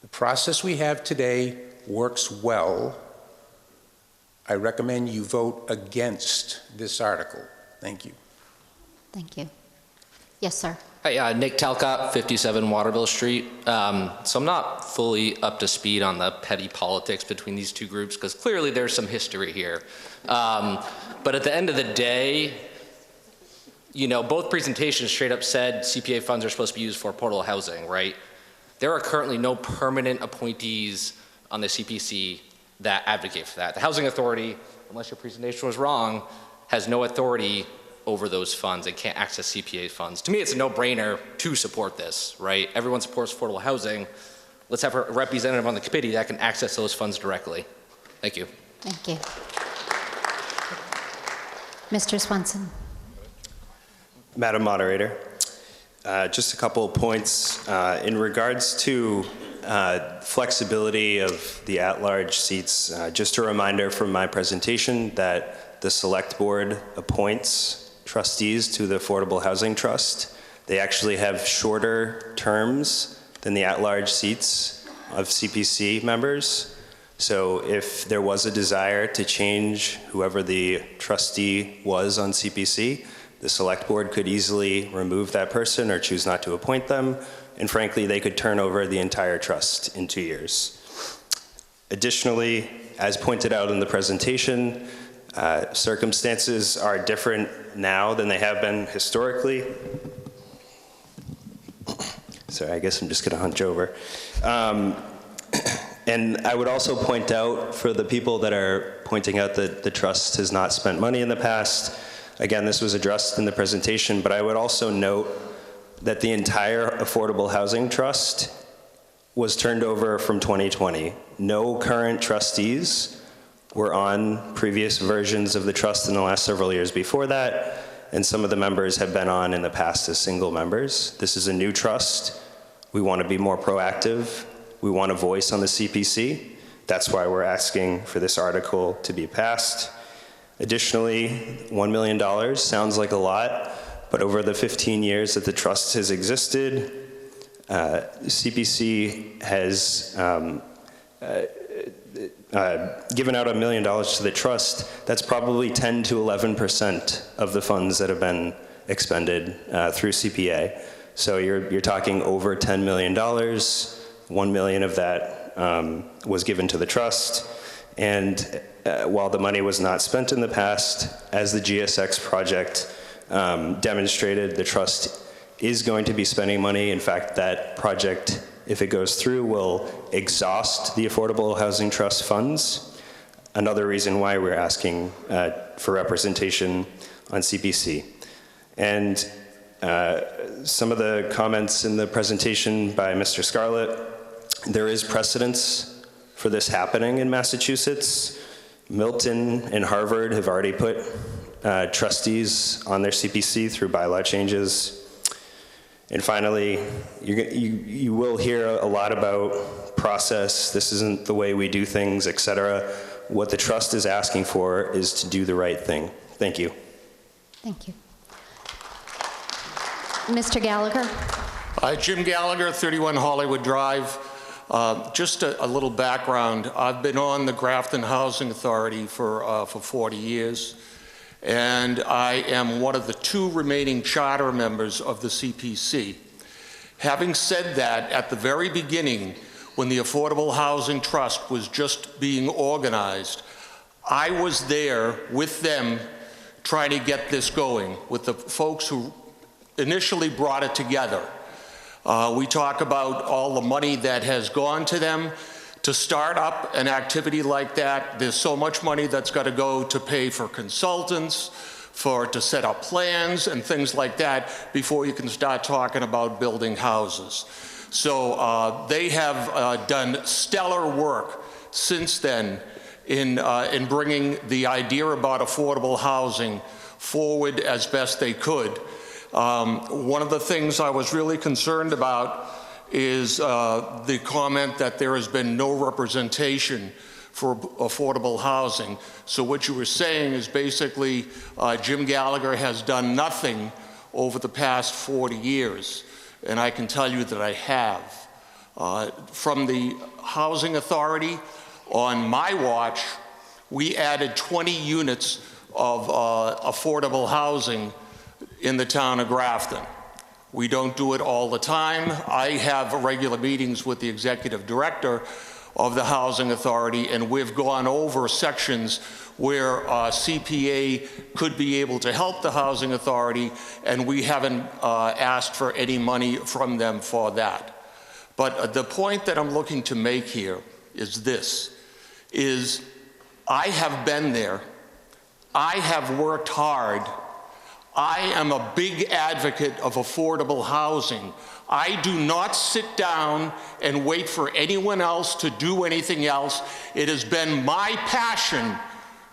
The process we have today works well. I recommend you vote against this article. Thank you. Thank you. Yes, sir. Hi, Nick Talcott, 57 Waterville Street. So I'm not fully up to speed on the petty politics between these 2 groups, because clearly there's some history here. But at the end of the day, you know, both presentations straight up said CPA funds are supposed to be used for affordable housing, right? There are currently no permanent appointees on the CPC that advocate for that. The Housing Authority, unless your presentation was wrong, has no authority over those funds and can't access CPA funds. To me, it's a no-brainer to support this, right? Everyone supports affordable housing. Let's have a representative on the committee that can access those funds directly. Thank you. Thank you. Mr. Swenson. Madam Moderator, just a couple of points. In regards to flexibility of the at-large seats, just a reminder from my presentation that the Select Board appoints trustees to the Affordable Housing Trust. They actually have shorter terms than the at-large seats of CPC members. So if there was a desire to change whoever the trustee was on CPC, the Select Board could easily remove that person or choose not to appoint them. And frankly, they could turn over the entire trust in 2 years. Additionally, as pointed out in the presentation, circumstances are different now than they have been historically. Sorry, I guess I'm just going to hunch over. And I would also point out, for the people that are pointing out that the trust has not spent money in the past, again, this was addressed in the presentation, but I would also note that the entire Affordable Housing Trust was turned over from 2020. No current trustees were on previous versions of the trust in the last several years before that, and some of the members have been on in the past as single members. This is a new trust. We want to be more proactive. We want a voice on the CPC. That's why we're asking for this article to be passed. Additionally, $1 million sounds like a lot, but over the 15 years that the trust has existed, CPC has given out $1 million to the trust. That's probably 10 to 11% of the funds that have been expended through CPA. So you're talking over $10 million. $1 million of that was given to the trust. And while the money was not spent in the past, as the GSX project demonstrated, the trust is going to be spending money. In fact, that project, if it goes through, will exhaust the Affordable Housing Trust funds. Another reason why we're asking for representation on CPC. And some of the comments in the presentation by Mr. Scarlett, there is precedence for this happening in Massachusetts. Milton and Harvard have already put trustees on their CPC through bylaw changes. And finally, you will hear a lot about process. This isn't the way we do things, et cetera. What the trust is asking for is to do the right thing. Thank you. Thank you. Mr. Gallagher. Jim Gallagher, 31 Hollywood Drive. Just a little background. I've been on the Grafton Housing Authority for 40 years, and I am one of the 2 remaining charter members of the CPC. Having said that, at the very beginning, when the Affordable Housing Trust was just being organized, I was there with them trying to get this going, with the folks who initially brought it together. We talk about all the money that has gone to them. To start up an activity like that, there's so much money that's got to go to pay for consultants, to set up plans and things like that before you can start talking about building houses. So they have done stellar work since then in bringing the idea about affordable housing forward as best they could. One of the things I was really concerned about is the comment that there has been no representation for affordable housing. So what you were saying is basically Jim Gallagher has done nothing over the past 40 years, and I can tell you that I have. From the Housing Authority, on my watch, we added 20 units of affordable housing in the town of Grafton. We don't do it all the time. I have regular meetings with the executive director of the Housing Authority, and we've gone over sections where CPA could be able to help the Housing Authority, and we haven't asked for any money from them for that. But the point that I'm looking to make here is this, is I have been there. I have worked hard. I am a big advocate of affordable housing. I do not sit down and wait for anyone else to do anything else. It has been my passion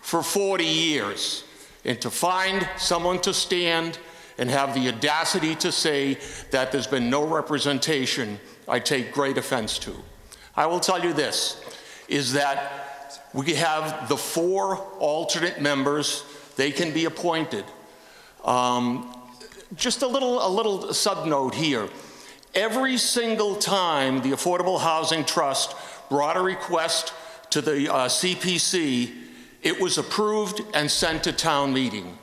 for 40 years. And to find someone to stand and have the audacity to say that there's been no representation, I take great offense to. I will tell you this, is that we have the 4 alternate members. They can be appointed. Just a little sub-note here. Every single time the Affordable Housing Trust brought a request to the CPC, it was approved and sent to town meeting.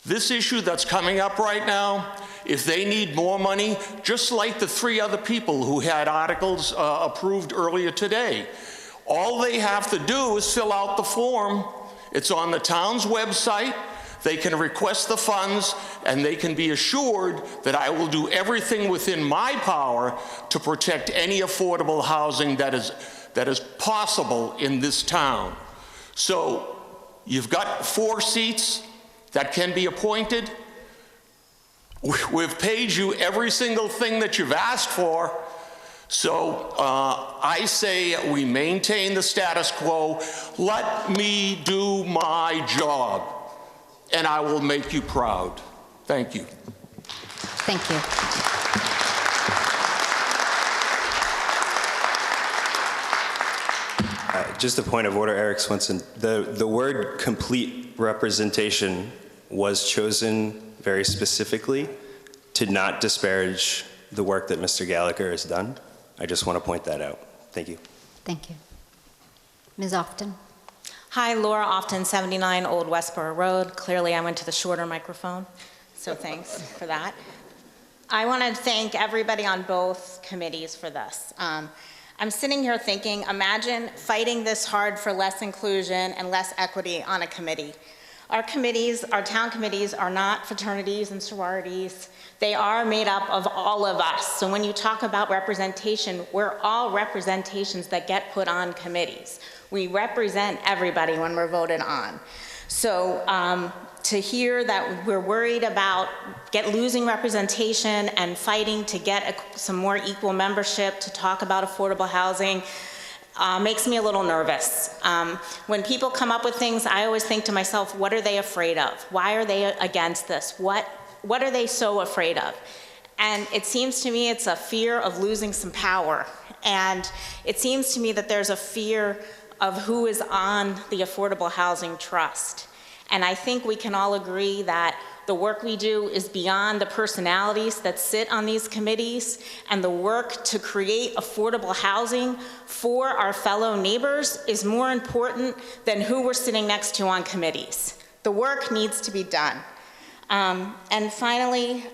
This issue that's coming up right now, if they need more money, just like the 3 other people who had articles approved earlier today, All they have to do is fill out the form. It's on the town's website. They can request the funds, and they can be assured that I will do everything within my power to protect any affordable housing that is possible in this town. So you've got 4 seats that can be appointed. We've paid you every single thing that you've asked for. So I say we maintain the status quo. Let me do my job, and I will make you proud. Thank you. Thank you. Just a point of order, Eric Swenson. The word complete representation was chosen very specifically to not disparage the work that Mr. Gallagher has done. I just want to point that out. Thank you. Thank you. Ms. Often. Hi, Laura Often, 79 Old Westboro Road. Clearly, I went to the shorter microphone, so thanks for that. I want to thank everybody on both committees for this. I'm sitting here thinking, imagine fighting this hard for less inclusion and less equity on a committee. Our committees, our town committees, are not fraternities and sororities. They are made up of all of us. So when you talk about representation, we're all representations that get put on committees. We represent everybody when we're voted on. So to hear that we're worried about losing representation and fighting to get some more equal membership to talk about affordable housing makes me a little nervous. When people come up with things, I always think to myself, what are they afraid of? Why are they against this? What are they so afraid of? And it seems to me it's a fear of losing some power. And it seems to me that there's a fear of who is on the Affordable Housing Trust. And I think we can all agree that the work we do is beyond the personalities that sit on these committees, and the work to create affordable housing for our fellow neighbors is more important than who we're sitting next to on committees. The work needs to be done. And finally,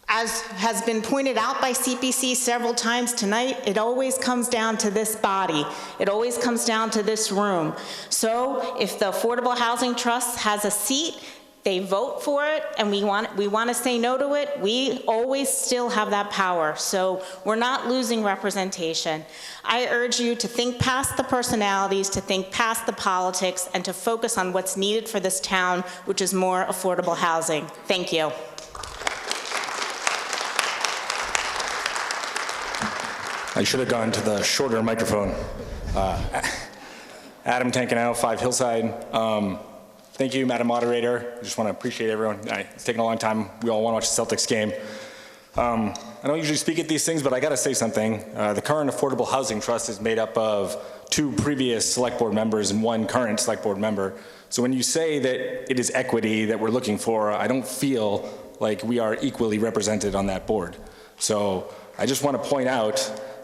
as has been pointed out by CPC several times tonight, it always comes down to this body. It always comes down to this room. So if the Affordable Housing Trust has a seat, they vote for it, and we want to say no to it, we always still have that power. So we're not losing representation. I urge you to think past the personalities, to think past the politics, and to focus on what's needed for this town, which is more affordable housing. Thank you. I should have gone to the shorter microphone. Adam Tankanau, 5 Hillside. Thank you, Madam Moderator. I just want to appreciate everyone. It's taken a long time. We all want to watch the Celtics game. I don't usually speak at these things, but I got to say something. The current Affordable Housing Trust is made up of 2 previous select board members and 1 current select board member. So when you say that it is equity that we're looking for, I don't feel like we are equally represented on that board. So I just want to point out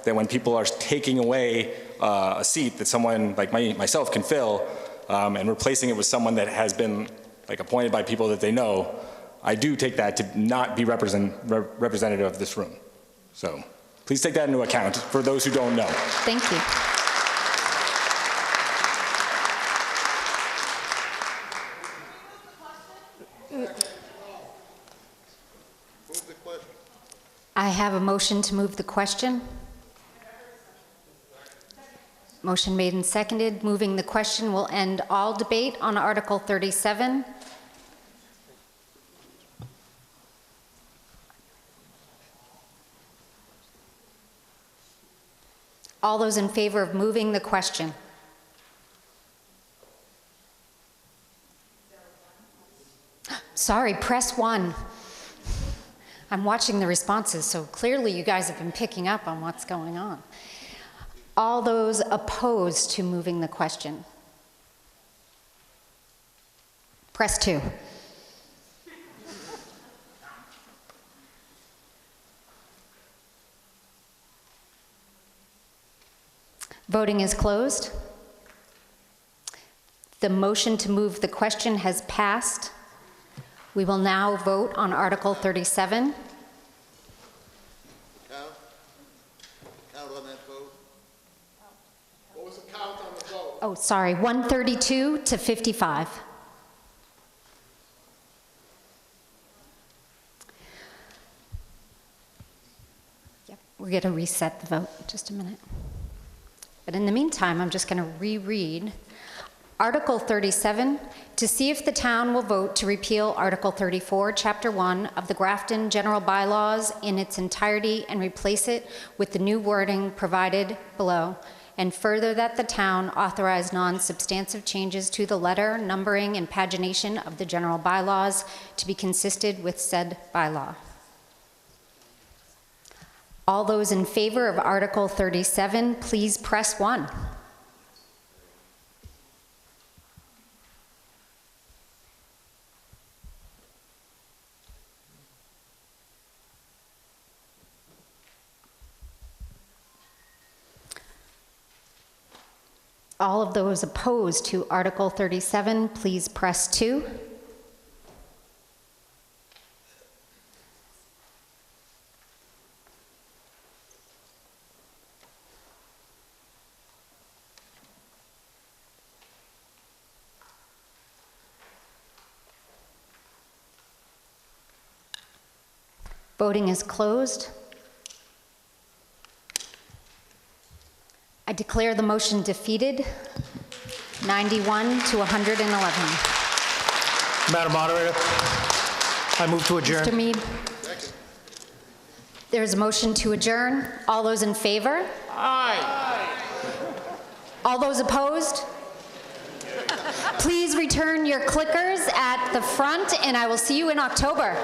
that when people are taking away a seat that someone like myself can fill, and replacing it with someone that has been appointed by people that they know, I do take that to not be representative of this room. So please take that into account for those who don't know. Thank you. I have a motion to move the question. Motion made and seconded. Moving the question will end all debate on Article 37. All those in favor of moving the question? Sorry, press 1. I'm watching the responses, so clearly you guys have been picking up on what's going on. All those opposed to moving the question? Press 2. Voting is closed. The motion to move the question has passed. We will now vote on Article 37. Count on that vote. What 132 to 55. Yep, we're going to reset the vote, just a minute. But in the meantime, I'm just going to reread Article 37, to see if the town will vote to repeal Article 34, Chapter 1 of the Grafton General Bylaws in its entirety and replace it with the new wording provided below, and further that the town authorize non-substantive changes to the letter, numbering, and pagination of the general bylaws to be consistent with said bylaw. All those in favor of Article 37, please press 1. All of those opposed to Article 37, please press 2. Voting is closed. I declare the motion defeated, 91 to 111. Madam Moderator, I move to adjourn. Mr. Mead? There's a motion to adjourn. All those in favor? Aye. All those opposed? Please return your clickers at the front, and I will see you in October.